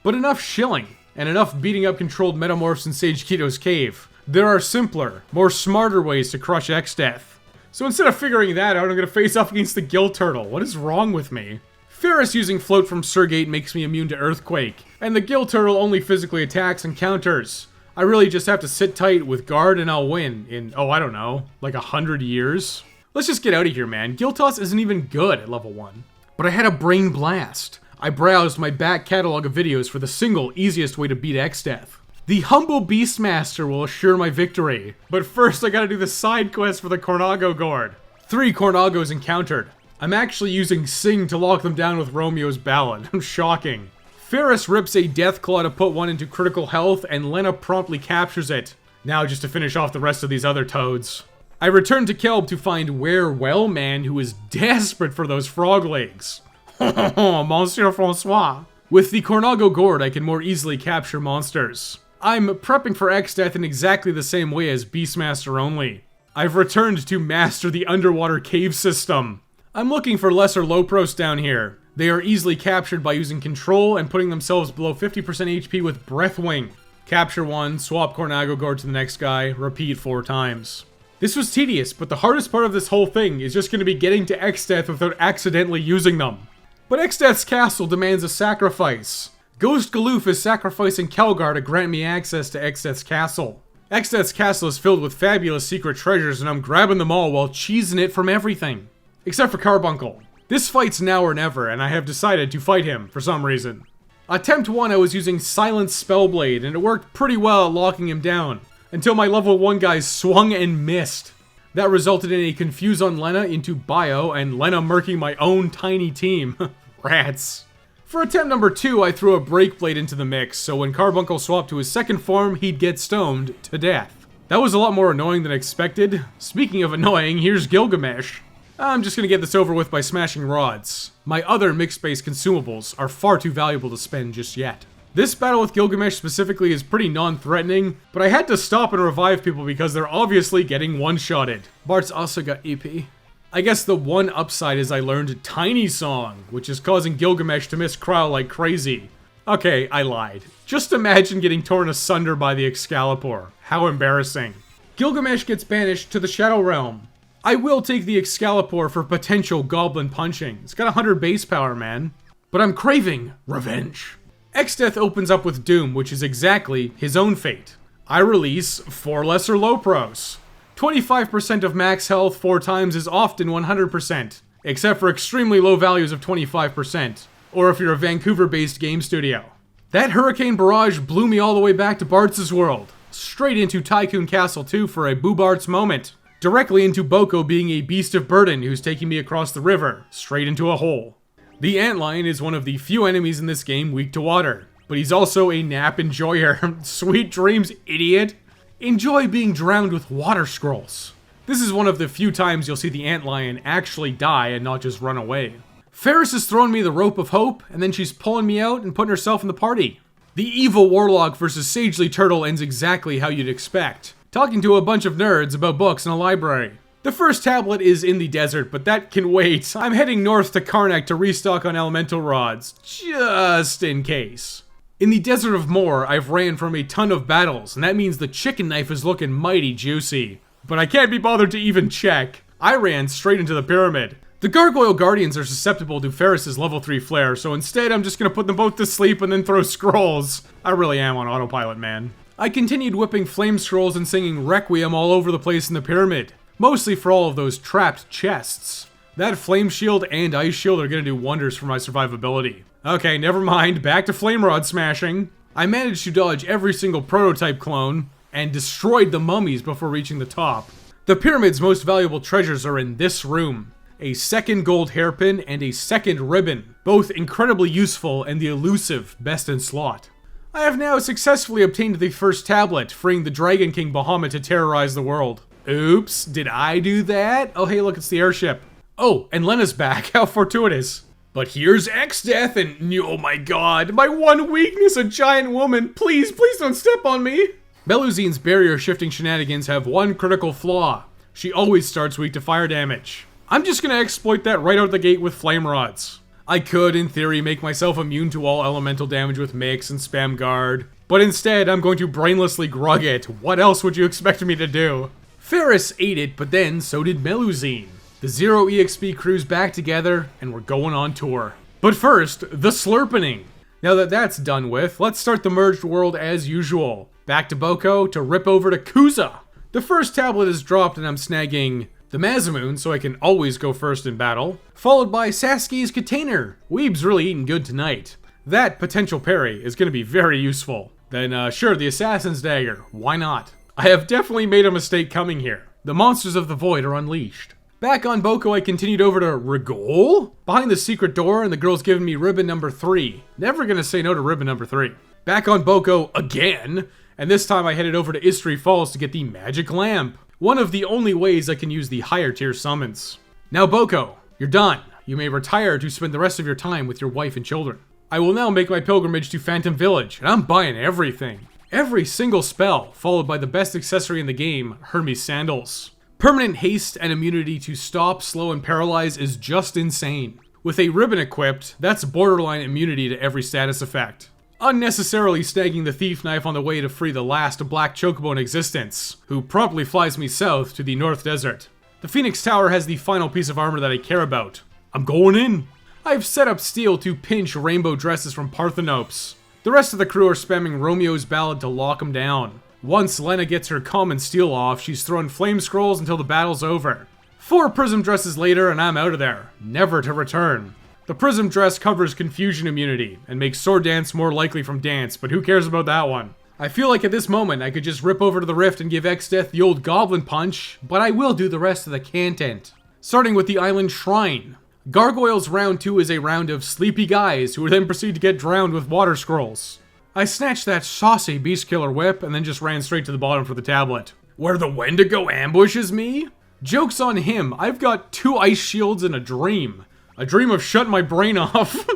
Speaker 1: But enough shilling, and enough beating up controlled Metamorphs in Sage Guido's cave. There are simpler, more smarter ways to crush Exdeath. So instead of figuring that out, I'm gonna face off against the Gil Turtle. What is wrong with me? Ferris using Float from Surgate makes me immune to Earthquake, and the Gil Turtle only physically attacks and counters. I really just have to sit tight with guard and I'll win in, oh I don't know, like 100 years? Let's just get out of here, man. Gil Toss isn't even good at level 1. But I had a brain blast. I browsed my back catalog of videos for the single easiest way to beat Exdeath. The humble Beastmaster will assure my victory. But first I gotta do the side quest for the Cornago Gourd. 3 Cornagos encountered. I'm actually using Sing to lock them down with Romeo's Ballad. Shocking. Ferris rips a Deathclaw to put one into critical health, and Lena promptly captures it. Now just to finish off the rest of these other toads. I return to Kelb to find Where Well Man, who is desperate for those frog legs. Monsieur Francois. With the Cornago Gourd, I can more easily capture monsters. I'm prepping for Exdeath in exactly the same way as Beastmaster only. I've returned to master the underwater cave system. I'm looking for lesser low pros down here. They are easily captured by using control and putting themselves below 50% HP with Breathwing. Capture one, swap Cornago Gourd to the next guy, repeat 4 times. This was tedious, but the hardest part of this whole thing is just going to be getting to Exdeath without accidentally using them. But Exdeath's castle demands a sacrifice. Ghost Galoof is sacrificing Kelgar to grant me access to Exdeath's castle. Exdeath's castle is filled with fabulous secret treasures, and I'm grabbing them all while cheesing it from everything. Except for Carbuncle. This fight's now or never, and I have decided to fight him for some reason. Attempt 1 I was using Silent Spellblade, and it worked pretty well at locking him down, until my level 1 guys swung and missed. That resulted in a Confuse on Lena into Bio, and Lena murking my own tiny team. Rats. For attempt number 2, I threw a Breakblade into the mix, so when Carbuncle swapped to his second form, he'd get stoned to death. That was a lot more annoying than expected. Speaking of annoying, here's Gilgamesh. I'm just gonna get this over with by smashing rods. My other mixed-base consumables are far too valuable to spend just yet. This battle with Gilgamesh specifically is pretty non-threatening, but I had to stop and revive people because they're obviously getting one-shotted. Bart's also got EP. I guess the one upside is I learned Tiny Song, which is causing Gilgamesh to miss Krile like crazy. Okay, I lied. Just imagine getting torn asunder by the Excalibur. How embarrassing. Gilgamesh gets banished to the Shadow Realm. I will take the Excalibur for potential goblin punching. It's got 100 base power, man. But I'm craving revenge. Exdeath opens up with Doom, which is exactly his own fate. I release 4 lesser low pros. 25% of max health 4 times is often 100%. except for extremely low values of 25%, or if you're a Vancouver-based game studio. That hurricane barrage blew me all the way back to Bart's world, straight into Tycoon Castle 2 for a Boobarts moment, directly into Boko being a beast of burden who's taking me across the river, straight into a hole. The antlion is one of the few enemies in this game weak to water, but he's also a nap enjoyer. Sweet dreams, idiot. Enjoy being drowned with water scrolls. This is one of the few times you'll see the antlion actually die and not just run away. Ferris has thrown me the rope of hope, and then she's pulling me out and putting herself in the party. The evil warlock versus Sagely Turtle ends exactly how you'd expect, talking to a bunch of nerds about books in a library. The first tablet is in the desert, but that can wait. I'm heading north to Karnak to restock on elemental rods, just in case. In the Desert of Moor, I've ran from a ton of battles, and that means the chicken knife is looking mighty juicy. But I can't be bothered to even check. I ran straight into the pyramid. The Gargoyle Guardians are susceptible to Ferris's level 3 flare, so instead I'm just gonna put them both to sleep and then throw scrolls. I really am on autopilot, man. I continued whipping flame scrolls and singing Requiem all over the place in the pyramid, mostly for all of those trapped chests. That flame shield and ice shield are gonna do wonders for my survivability. Okay, never mind, back to flame rod smashing. I managed to dodge every single prototype clone, and destroyed the mummies before reaching the top. The pyramid's most valuable treasures are in this room. A second gold hairpin and a second ribbon, both incredibly useful and the elusive best in slot. I have now successfully obtained the first tablet, freeing the Dragon King Bahamut to terrorize the world. Oops, did I do that? Oh hey, look, it's the airship. Oh, and Lena's back, how fortuitous. But here's Exdeath, and oh my god, my one weakness, a giant woman. Please don't step on me. Melusine's barrier shifting shenanigans have one critical flaw. She always starts weak to fire damage. I'm just gonna exploit that right out the gate with flame rods. I could, in theory, make myself immune to all elemental damage with Mix and Spam Guard, but instead I'm going to brainlessly grug it. What else would you expect me to do? Ferris ate it, but then so did Melusine. The Zero EXP crew's back together, and we're going on tour. But first, the slurpening. Now that that's done with, let's start the merged world as usual. Back to Boko to rip over to Kuza. The first tablet is dropped and I'm snagging the Mazamoon, so I can always go first in battle, followed by Sasuke's Container. Weeb's really eating good tonight. That potential parry is going to be very useful. Then sure, the Assassin's Dagger, why not? I have definitely made a mistake coming here. The monsters of the void are unleashed. Back on Boko, I continued over to Regal? Behind the secret door, and the girl's giving me ribbon number 3. Never gonna say no to ribbon number 3. Back on Boko again, and this time I headed over to Istri Falls to get the magic lamp. One of the only ways I can use the higher tier summons. Now Boko, you're done. You may retire to spend the rest of your time with your wife and children. I will now make my pilgrimage to Phantom Village, and I'm buying everything. Every single spell, followed by the best accessory in the game, Hermes Sandals. Permanent haste and immunity to stop, slow, and paralyze is just insane. With a ribbon equipped, that's borderline immunity to every status effect. Unnecessarily snagging the thief knife on the way to free the last black chocobo in existence, who promptly flies me south to the North Desert. The Phoenix Tower has the final piece of armor that I care about. I'm going in! I've set up steel to pinch rainbow dresses from Parthenopes. The rest of the crew are spamming Romeo's Ballad to lock him down. Once Lena gets her common steel off, she's throwing flame scrolls until the battle's over. 4 prism dresses later and I'm out of there, never to return. The prism dress covers confusion immunity, and makes sword dance more likely from dance, but who cares about that one? I feel like at this moment I could just rip over to the rift and give Exdeath the old goblin punch, but I will do the rest of the content. Starting with the island shrine. Gargoyles round 2 is a round of sleepy guys who would then proceed to get drowned with water scrolls. I snatched that saucy beast killer whip and then just ran straight to the bottom for the tablet. Where the Wendigo ambushes me? Joke's on him, I've got 2 ice shields and a dream. A dream of shutting my brain off.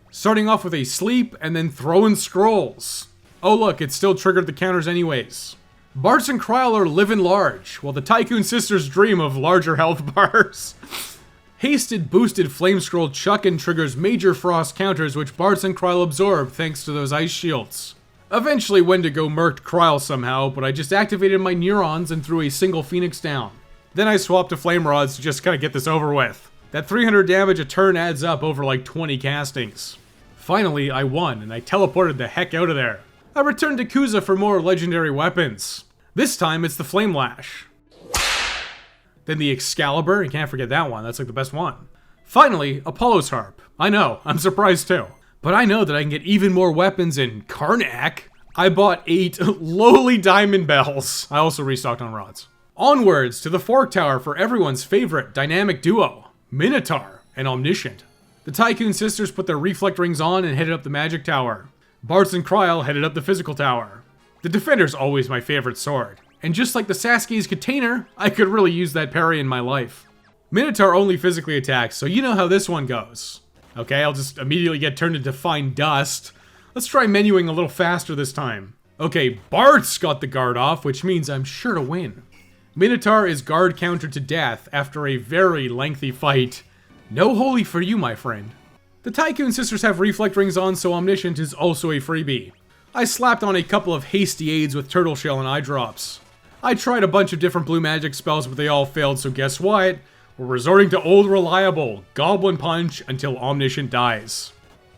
Speaker 1: Starting off with a sleep and then throwing scrolls. Oh look, it still triggered the counters anyways. Bart's and Krile are living large, while the Tycoon sisters dream of larger health bars. Hasted boosted flame scroll chuckin' triggers major frost counters which Bart's and Krile absorb thanks to those ice shields. Eventually Wendigo murked Krile somehow, but I just activated my neurons and threw a single phoenix down. Then I swapped to flame rods to just kinda get this over with. That 300 damage a turn adds up over like 20 castings. Finally, I won, and I teleported the heck out of there. I returned to Kuza for more legendary weapons. This time it's the Flame Lash. Then the Excalibur, you can't forget that one, that's like the best one. Finally, Apollo's Harp. I know, I'm surprised too. But I know that I can get even more weapons in Karnak. I bought 8 lowly diamond bells. I also restocked on rods. Onwards to the Fork Tower for everyone's favorite dynamic duo, Minotaur and Omniscient. The Tycoon sisters put their reflect rings on and headed up the magic tower. Bartz and Krile headed up the physical tower. The Defender's always my favorite sword. And just like the Sasuke's container, I could really use that parry in my life. Minotaur only physically attacks, so you know how this one goes. Okay, I'll just immediately get turned into fine dust. Let's try menuing a little faster this time. Okay, Bartz got the guard off, which means I'm sure to win. Minotaur is guard countered to death after a very lengthy fight. No holy for you, my friend. The Tycoon sisters have reflect rings on, so Omniscient is also a freebie. I slapped on a couple of hasty aids with Turtle Shell and Eye Drops. I tried a bunch of different blue magic spells, but they all failed, so guess what? We're resorting to old reliable, Goblin Punch until Omniscient dies.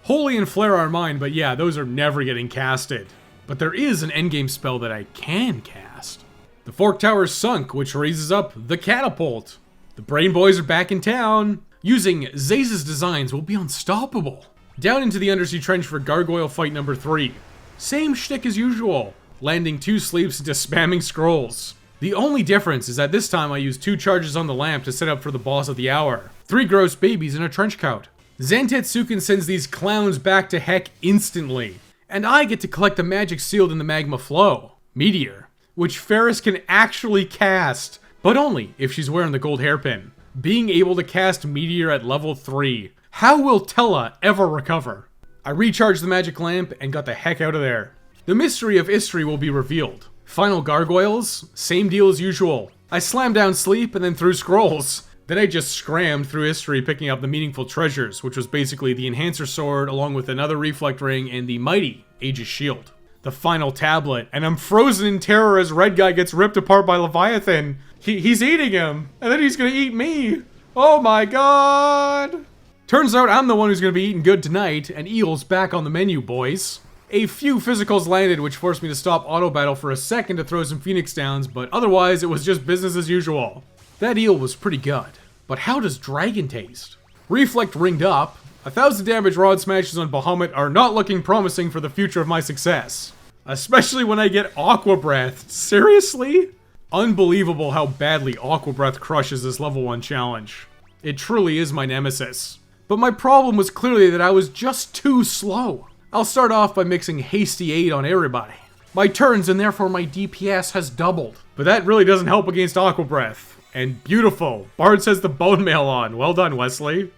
Speaker 1: Holy and Flare are mine, but yeah, those are never getting casted. But there is an endgame spell that I can cast. The Fork Tower's sunk, which raises up the Catapult. The Brain Boys are back in town. Using Zaze's designs will be unstoppable. Down into the Undersea Trench for Gargoyle fight number 3. Same shtick as usual, landing 2 sleeps into spamming scrolls. The only difference is that this time I used 2 charges on the lamp to set up for the boss of the hour. 3 gross babies and a trench coat. Zantetsuken sends these clowns back to heck instantly. And I get to collect the magic sealed in the magma flow, Meteor, which Ferris can actually cast, but only if she's wearing the gold hairpin. Being able to cast Meteor at level 3. How will Tella ever recover? I recharged the magic lamp and got the heck out of there. The mystery of Istri will be revealed. Final gargoyles, same deal as usual. I slammed down sleep and then threw scrolls. Then I just scrammed through history picking up the meaningful treasures, which was basically the Enhancer Sword along with another Reflect Ring and the mighty Aegis Shield. The final tablet, and I'm frozen in terror as Red Guy gets ripped apart by Leviathan. He's eating him, and then he's gonna eat me. Oh my god. Turns out I'm the one who's gonna be eating good tonight, and Eel's back on the menu, boys. A few physicals landed, which forced me to stop auto battle for a second to throw some Phoenix Downs, but otherwise it was just business as usual. That eel was pretty good, but how does Dragon taste? Reflect ringed up. 1,000 damage rod smashes on Bahamut are not looking promising for the future of my success. Especially when I get Aqua Breath. Seriously? Unbelievable how badly Aqua Breath crushes this level 1 challenge. It truly is my nemesis. But my problem was clearly that I was just too slow. I'll start off by mixing Hasty Aid on everybody. My turns and therefore my DPS has doubled. But that really doesn't help against Aqua Breath. And beautiful. Bard says the bone mail on. Well done, Wesley.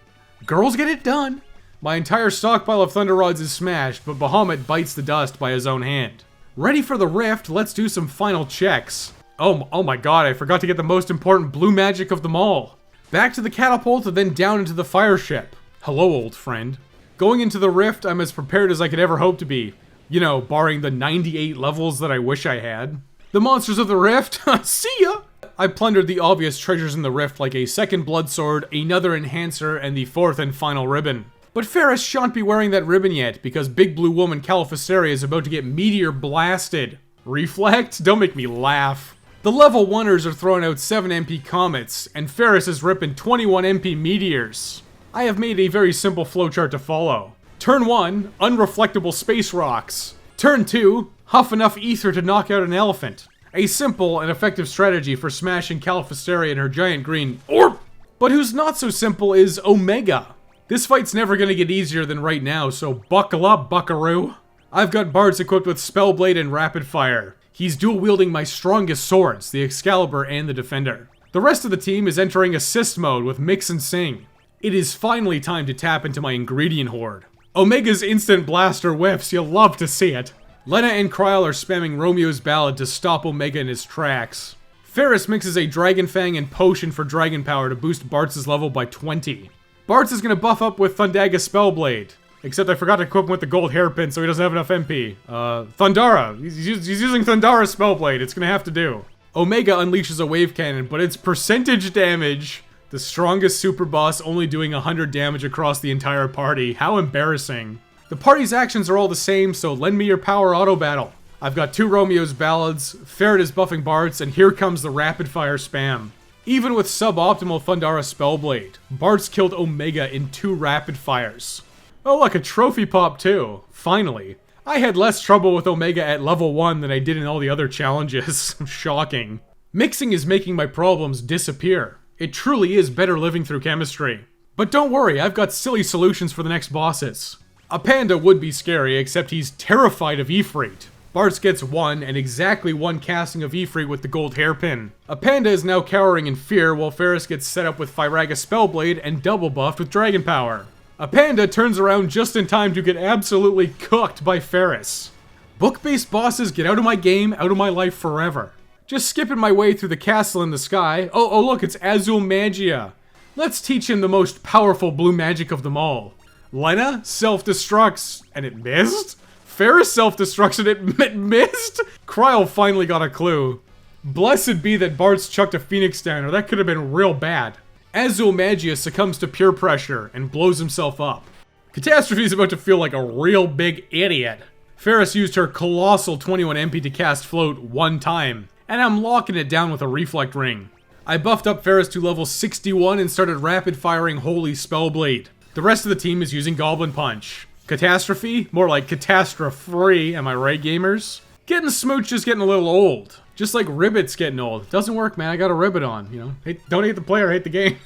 Speaker 1: Girls get it done. My entire stockpile of Thunder Rods is smashed, but Bahamut bites the dust by his own hand. Ready for the rift, let's do some final checks. Oh my god, I forgot to get the most important blue magic of them all. Back to the catapult and then down into the fire ship. Hello, old friend. Going into the rift, I'm as prepared as I could ever hope to be. You know, barring the 98 levels that I wish I had. The monsters of the rift, see ya! I plundered the obvious treasures in the rift like a second blood sword, another enhancer, and the 4th and final ribbon. But Ferris shan't be wearing that ribbon yet, because Big Blue Woman Califaceria is about to get Meteor blasted. Reflect? Don't make me laugh. The level 1ers are throwing out 7 MP comets, and Ferris is ripping 21 MP meteors. I have made a very simple flowchart to follow. Turn 1, unreflectable space rocks. Turn 2, huff enough ether to knock out an elephant. A simple and effective strategy for smashing Califaceria and her giant green orb. But who's not so simple is Omega. This fight's never gonna get easier than right now, so buckle up, buckaroo. I've got bards equipped with Spellblade and Rapid Fire. He's dual wielding my strongest swords, the Excalibur and the Defender. The rest of the team is entering assist mode with Mix and Sing. It is finally time to tap into my ingredient hoard. Omega's instant blaster whiffs, you'll love to see it. Lena and Krile are spamming Romeo's Ballad to stop Omega in his tracks. Ferris mixes a Dragon Fang and Potion for Dragon Power to boost Bartz' level by 20. Bartz is gonna buff up with Thundaga Spellblade. Except I forgot to equip him with the gold hairpin, so he doesn't have enough MP. Thundara. He's using Thundara Spellblade. It's gonna have to do. Omega unleashes a wave cannon, but it's percentage damage. The strongest super boss only doing 100 damage across the entire party. How embarrassing. The party's actions are all the same, so lend me your power auto battle. I've got 2 Romeo's Ballads, Ferret is buffing Bartz, and here comes the rapid fire spam. Even with suboptimal Thundara Spellblade, Bartz killed Omega in 2 rapid fires. Oh look, a trophy pop too. Finally. I had less trouble with Omega at level 1 than I did in all the other challenges. Shocking. Mixing is making my problems disappear. It truly is better living through chemistry. But don't worry, I've got silly solutions for the next bosses. A panda would be scary, except he's terrified of Ifrit. Bartz gets 1 and exactly 1 casting of Ifrit with the gold hairpin. A panda is now cowering in fear while Ferris gets set up with Firaga Spellblade and double buffed with dragon power. A panda turns around just in time to get absolutely cooked by Ferris. Book-based bosses, get out of my game, out of my life forever. Just skipping my way through the castle in the sky. Oh look, it's Azul Magia. Let's teach him the most powerful blue magic of them all. Lena self-destructs, and it missed? Ferris self-destructs and it missed? Krile finally got a clue. Blessed be that Bartz chucked a Phoenix down, or that could have been real bad. Azul Magia succumbs to peer pressure and blows himself up. Catastrophe is about to feel like a real big idiot. Ferris used her colossal 21 MP to cast Float 1 time, and I'm locking it down with a Reflect Ring. I buffed up Ferris to level 61 and started rapid firing Holy Spellblade. The rest of the team is using Goblin Punch. Catastrophe? More like catastrophe, am I right, gamers? Getting smooched is getting a little old. Just like Ribbit's getting old. Doesn't work, man. I got a Ribbit on, you know. Don't hate the player, hate the game.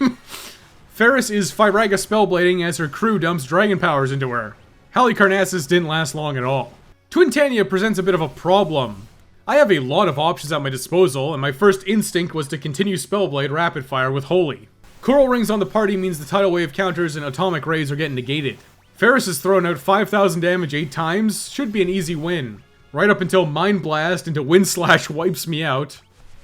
Speaker 1: Ferris is Firaga Spellblading as her crew dumps dragon powers into her. Halicarnassus didn't last long at all. Twintania presents a bit of a problem. I have a lot of options at my disposal, and my first instinct was to continue Spellblade rapid fire with Holy. Coral Rings on the party means the tidal wave counters and atomic rays are getting negated. Ferris has thrown out 5,000 damage 8 times, should be an easy win. Right up until Mind Blast into Wind Slash wipes me out.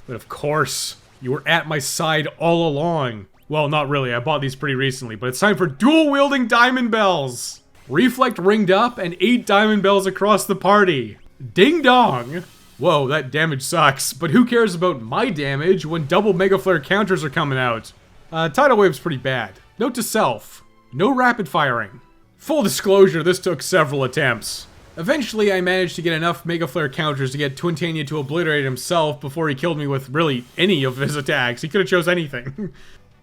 Speaker 1: But of course, you were at my side all along. Well, not really, I bought these pretty recently, but it's time for dual-wielding Diamond Bells! Reflect ringed up and 8 Diamond Bells across the party. Ding dong! Whoa, that damage sucks, but who cares about my damage when double Mega Flare counters are coming out? Tidal Wave's pretty bad. Note to self, no rapid firing. Full disclosure, this took several attempts. Eventually, I managed to get enough Mega Flare counters to get Twintania to obliterate himself before he killed me with really any of his attacks. He could have chose anything.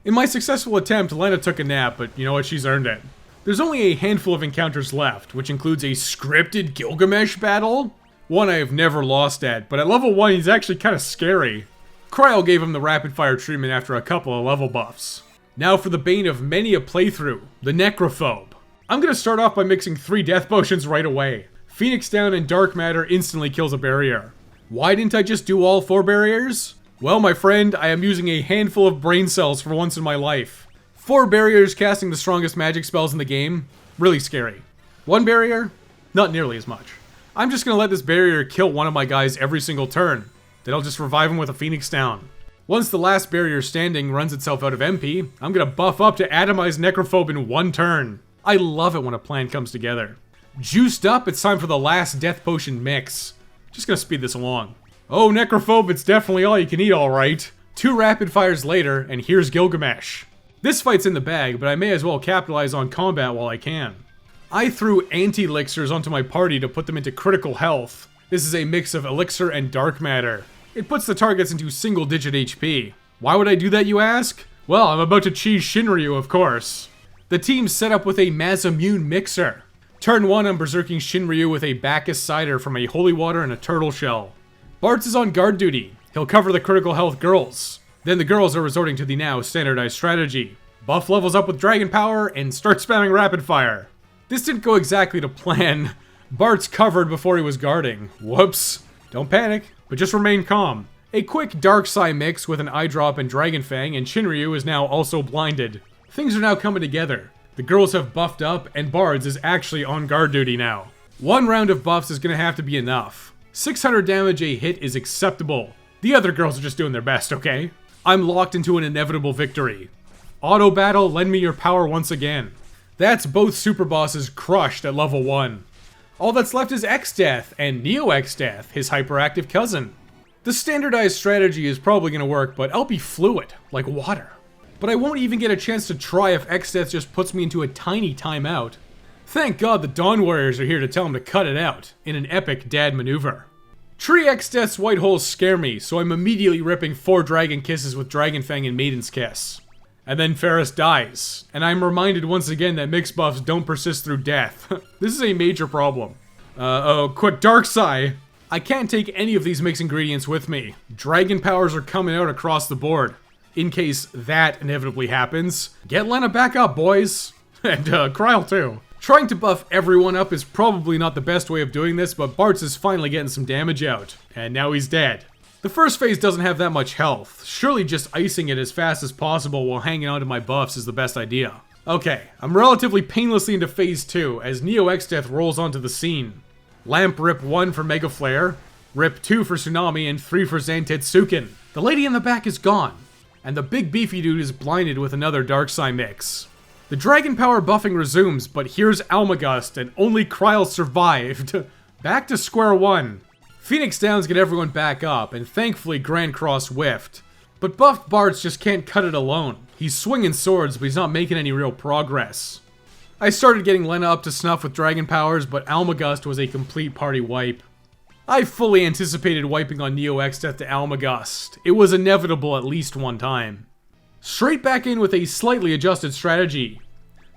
Speaker 1: In my successful attempt, Lena took a nap, but you know what, she's earned it. There's only a handful of encounters left, which includes a scripted Gilgamesh battle. One I have never lost at, but at level 1 he's actually kind of scary. Krile gave him the rapid fire treatment after a couple of level buffs. Now for the bane of many a playthrough, the Necrophobe. I'm gonna start off by mixing 3 death potions right away. Phoenix Down and Dark Matter instantly kills a barrier. Why didn't I just do all 4 barriers? Well, my friend, I am using a handful of brain cells for once in my life. 4 barriers casting the strongest magic spells in the game, really scary. 1 barrier, not nearly as much. I'm just gonna let this barrier kill one of my guys every single turn. Then I'll just revive him with a Phoenix Down. Once the last barrier standing runs itself out of MP, I'm gonna buff up to Atomize Necrophobe in 1 turn. I love it when a plan comes together. Juiced up, it's time for the last death potion mix. Just gonna speed this along. Oh, Necrophobe, it's definitely all you can eat, alright. 2 rapid fires later, and here's Gilgamesh. This fight's in the bag, but I may as well capitalize on combat while I can. I threw anti-elixirs onto my party to put them into critical health. This is a mix of elixir and dark matter. It puts the targets into single-digit HP. Why would I do that, you ask? Well, I'm about to cheese Shinryu, of course. The team's set up with a Masamune mixer. Turn 1, I'm berserking Shinryu with a Bacchus Cider from a Holy Water and a Turtle Shell. Bartz is on guard duty. He'll cover the critical health girls. Then the girls are resorting to the now standardized strategy. Buff levels up with Dragon Power and start spamming Rapid Fire. This didn't go exactly to plan. Bartz covered before he was guarding. Whoops. Don't panic, but just remain calm. A quick Dark Sai mix with an Eye Drop and Dragon Fang, and Shinryu is now also blinded. Things are now coming together. The girls have buffed up, and Bartz is actually on guard duty now. 1 round of buffs is gonna have to be enough. 600 damage a hit is acceptable. The other girls are just doing their best, okay? I'm locked into an inevitable victory. Auto battle, lend me your power once again. That's both super bosses crushed at level 1. All that's left is Exdeath and Neo Exdeath, his hyperactive cousin. The standardized strategy is probably gonna work, but I'll be fluid, like water. But I won't even get a chance to try if Exdeath just puts me into a tiny timeout. Thank God the Dawn Warriors are here to tell him to cut it out, in an epic dad maneuver. Tree Exdeath's white holes scare me, so I'm immediately ripping 4 Dragon Kisses with Dragon Fang and Maiden's Kiss. And then Ferris dies, and I'm reminded once again that mix buffs don't persist through death. This is a major problem. Quick, Darkside! I can't take any of these mixed ingredients with me. Dragon powers are coming out across the board. In case that inevitably happens, get Lena back up, boys! And, Krile too. Trying to buff everyone up is probably not the best way of doing this, but Bartz is finally getting some damage out. And now he's dead. The first phase doesn't have that much health. Surely just icing it as fast as possible while hanging on to my buffs is the best idea. Okay, I'm relatively painlessly into phase 2 as Neo Exdeath rolls onto the scene. Lamp rip 1 for Mega Flare, rip 2 for Tsunami, and 3 for Zantetsuken. The lady in the back is gone, and the big beefy dude is blinded with another Darkside mix. The Dragon Power buffing resumes, but here's Almagust, and only Krile survived. Back to square one. Phoenix Downs get everyone back up, and thankfully Grand Cross whiffed. But buffed Bartz just can't cut it alone. He's swinging swords, but he's not making any real progress. I started getting Lena up to snuff with Dragon Powers, but Almagust was a complete party wipe. I fully anticipated wiping on Neo Exdeath to Almagust. It was inevitable at least one time. Straight back in with a slightly adjusted strategy.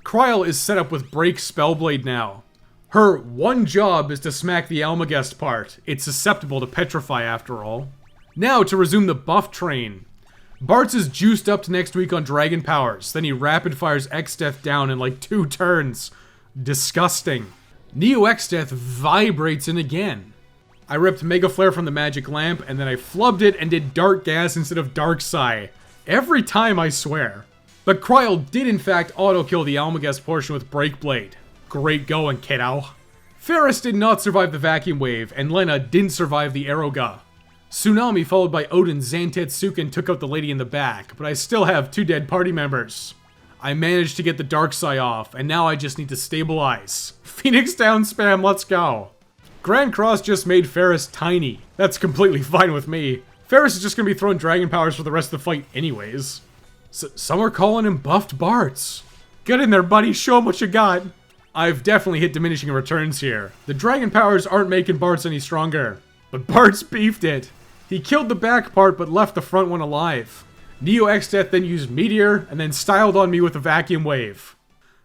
Speaker 1: Krile is set up with Break Spellblade now. Her one job is to smack the Almagust part. It's susceptible to petrify after all. Now to resume the buff train. Bartz is juiced up to next week on Dragon Powers, then he rapid fires Exdeath down in like 2 turns. Disgusting. Neo Exdeath vibrates in again. I ripped Mega Flare from the Magic Lamp, and then I flubbed it and did Dark Gas instead of Darkside. Every time, I swear. But Krile did in fact auto-kill the Almagust portion with Breakblade. Great going, kiddo. Ferris did not survive the Vacuum Wave, and Lena didn't survive the Aeroga. Tsunami followed by Odin's Zantetsuken took out the lady in the back, but I still have 2 dead party members. I managed to get the Darkside off, and now I just need to stabilize. Phoenix down spam, let's go. Grand Cross just made Ferris tiny. That's completely fine with me. Ferris is just gonna be throwing Dragon Powers for the rest of the fight anyways. Some are calling him buffed Bartz. Get in there, buddy, show him what you got. I've definitely hit diminishing returns here. The Dragon Powers aren't making Bartz any stronger. But Bartz beefed it. He killed the back part but left the front one alive. Neo Exdeath then used Meteor and then styled on me with a Vacuum Wave.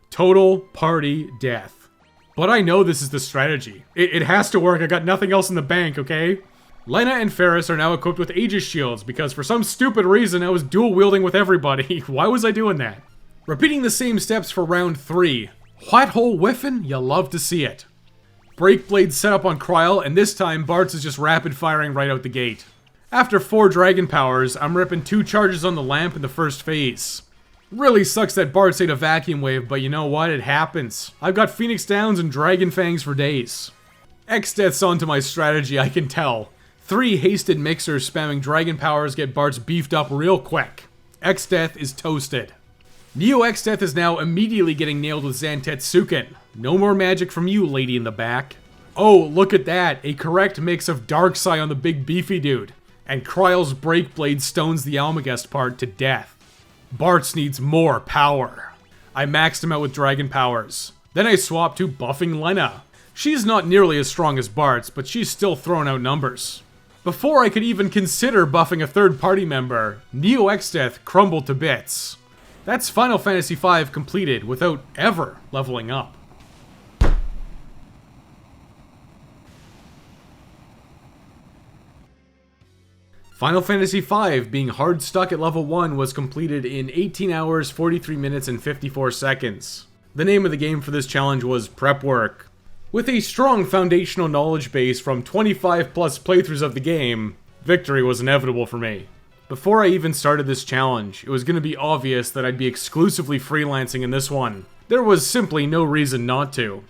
Speaker 1: Total party death. But I know this is the strategy. It has to work, I got nothing else in the bank, okay? Lena and Ferris are now equipped with Aegis shields because for some stupid reason I was dual wielding with everybody. Why was I doing that? Repeating the same steps for round 3. White hole whiffin'? You love to see it. Breakblade set up on Krile, and this time Bartz is just rapid firing right out the gate. After 4 Dragon Powers, I'm ripping 2 charges on the lamp in the first phase. Really sucks that Bartz ate a Vacuum Wave, but you know what? It happens. I've got Phoenix Downs and Dragon Fangs for days. Exdeath's onto my strategy, I can tell. 3 hasted mixers spamming Dragon Powers get Bartz beefed up real quick. Exdeath is toasted. Neo Exdeath is now immediately getting nailed with Zantetsuken. No more magic from you, lady in the back. Oh, look at that. A correct mix of Darkside on the big beefy dude. And Krile's Breakblade stones the Almagust part to death. Bartz needs more power. I maxed him out with Dragon Powers. Then I swapped to buffing Lena. She's not nearly as strong as Bartz, but she's still throwing out numbers. Before I could even consider buffing a third party member, Neo Exdeath crumbled to bits. That's Final Fantasy V completed without ever leveling up. Final Fantasy V, being hard stuck at level 1, was completed in 18 hours, 43 minutes, and 54 seconds. The name of the game for this challenge was Prep Work. With a strong foundational knowledge base from 25 plus playthroughs of the game, victory was inevitable for me. Before I even started this challenge, it was going to be obvious that I'd be exclusively freelancing in this one. There was simply no reason not to.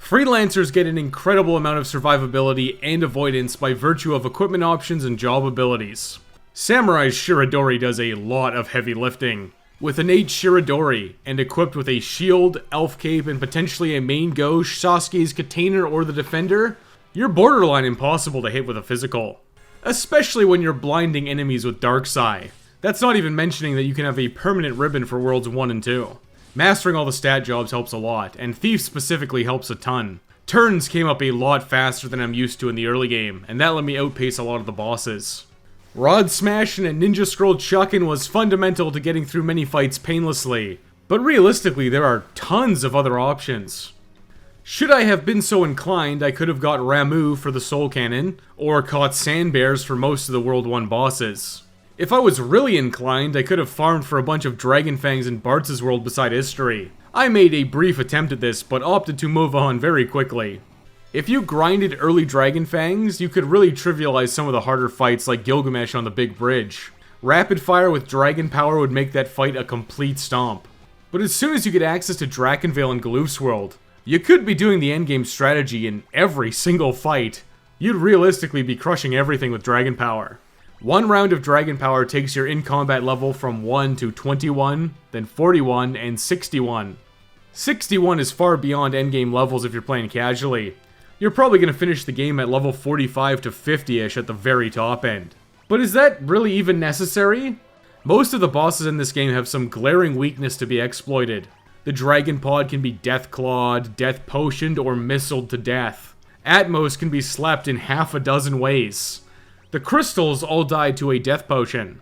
Speaker 1: Freelancers get an incredible amount of survivability and avoidance by virtue of equipment options and job abilities. Samurai's Shiradori does a lot of heavy lifting. With innate Shiradori, and equipped with a shield, elf cape, and potentially a main gauche, Sasuke's Katana or the Defender, you're borderline impossible to hit with a physical. Especially when you're blinding enemies with Darkside. That's not even mentioning that you can have a permanent ribbon for Worlds 1 and 2. Mastering all the stat jobs helps a lot, and Thief specifically helps a ton. Turns came up a lot faster than I'm used to in the early game, and that let me outpace a lot of the bosses. Rod smashing and ninja scroll chucking was fundamental to getting through many fights painlessly, but realistically there are tons of other options. Should I have been so inclined, I could have got Ramu for the soul cannon, or caught sand bears for most of the World 1 bosses. If I was really inclined, I could have farmed for a bunch of Dragon Fangs in Bartz's world beside History. I made a brief attempt at this, but opted to move on very quickly. If you grinded early Dragon Fangs, you could really trivialize some of the harder fights like Gilgamesh on the Big Bridge. Rapid fire with Dragon Power would make that fight a complete stomp. But as soon as you get access to Drakenvale and Galoof's world, you could be doing the endgame strategy in every single fight. You'd realistically be crushing everything with Dragon Power. One round of Dragon Power takes your in-combat level from 1 to 21, then 41, and 61. 61 is far beyond endgame levels if you're playing casually. You're probably going to finish the game at level 45 to 50-ish at the very top end. But is that really even necessary? Most of the bosses in this game have some glaring weakness to be exploited. The Dragon Pod can be Death Clawed, Death Potioned, or Missiled to death. Atomos can be slapped in half a dozen ways. The crystals all died to a Death Potion.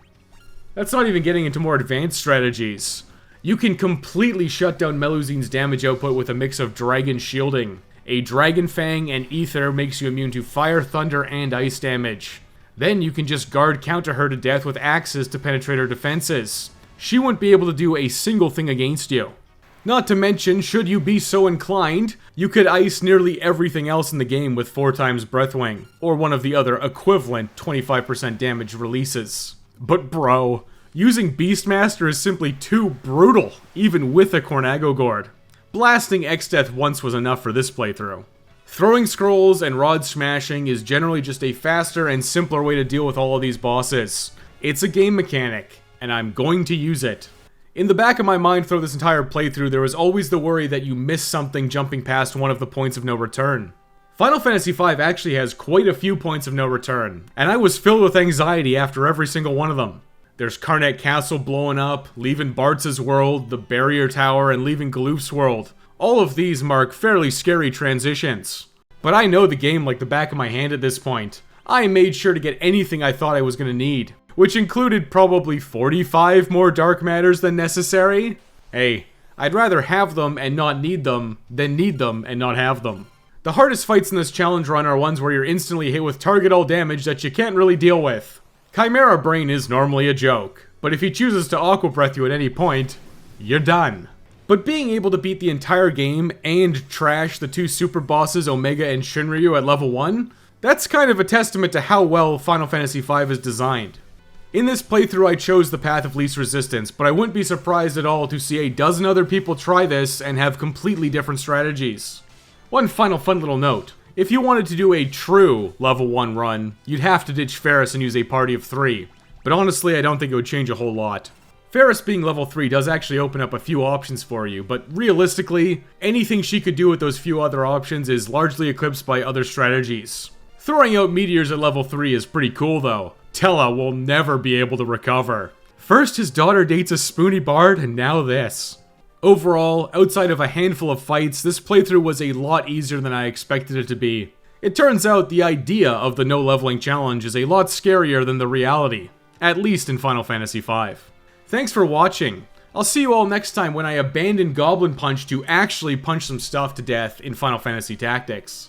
Speaker 1: That's not even getting into more advanced strategies. You can completely shut down Melusine's damage output with a mix of Dragon Shielding. A Dragon Fang and Ether makes you immune to Fire, Thunder, and Ice damage. Then you can just guard counter her to death with axes to penetrate her defenses. She won't be able to do a single thing against you. Not to mention, should you be so inclined, you could ice nearly everything else in the game with 4 times Breathwing, or one of the other equivalent 25% damage releases. But bro, using Beastmaster is simply too brutal, even with a Cornago Gourd. Blasting Exdeath once was enough for this playthrough. Throwing scrolls and rod smashing is generally just a faster and simpler way to deal with all of these bosses. It's a game mechanic, and I'm going to use it. In the back of my mind throughout this entire playthrough, there was always the worry that you miss something jumping past one of the points of no return. Final Fantasy V actually has quite a few points of no return, and I was filled with anxiety after every single one of them. There's Karnak Castle blowing up, leaving Bartz's world, the Barrier Tower, and leaving Galoof's world. All of these mark fairly scary transitions. But I know the game like the back of my hand at this point. I made sure to get anything I thought I was going to need, which included probably 45 more dark matters than necessary. Hey, I'd rather have them and not need them than need them and not have them. The hardest fights in this challenge run are ones where you're instantly hit with target all damage that you can't really deal with. Chimera Brain is normally a joke, but if he chooses to Aqua Breath you at any point, you're done. But being able to beat the entire game and trash the 2 super bosses Omega and Shinryu at level 1, that's kind of a testament to how well Final Fantasy V is designed. In this playthrough I chose the path of least resistance, but I wouldn't be surprised at all to see a dozen other people try this and have completely different strategies. One final fun little note. If you wanted to do a true level 1 run, you'd have to ditch Ferris and use a party of 3. But honestly, I don't think it would change a whole lot. Ferris being level 3 does actually open up a few options for you, but realistically, anything she could do with those few other options is largely eclipsed by other strategies. Throwing out meteors at level 3 is pretty cool though. Tella will never be able to recover. First his daughter dates a spoony bard, and now this. Overall, outside of a handful of fights, this playthrough was a lot easier than I expected it to be. It turns out the idea of the no leveling challenge is a lot scarier than the reality, at least in Final Fantasy V. Thanks for watching. I'll see you all next time when I abandon Goblin Punch to actually punch some stuff to death in Final Fantasy Tactics.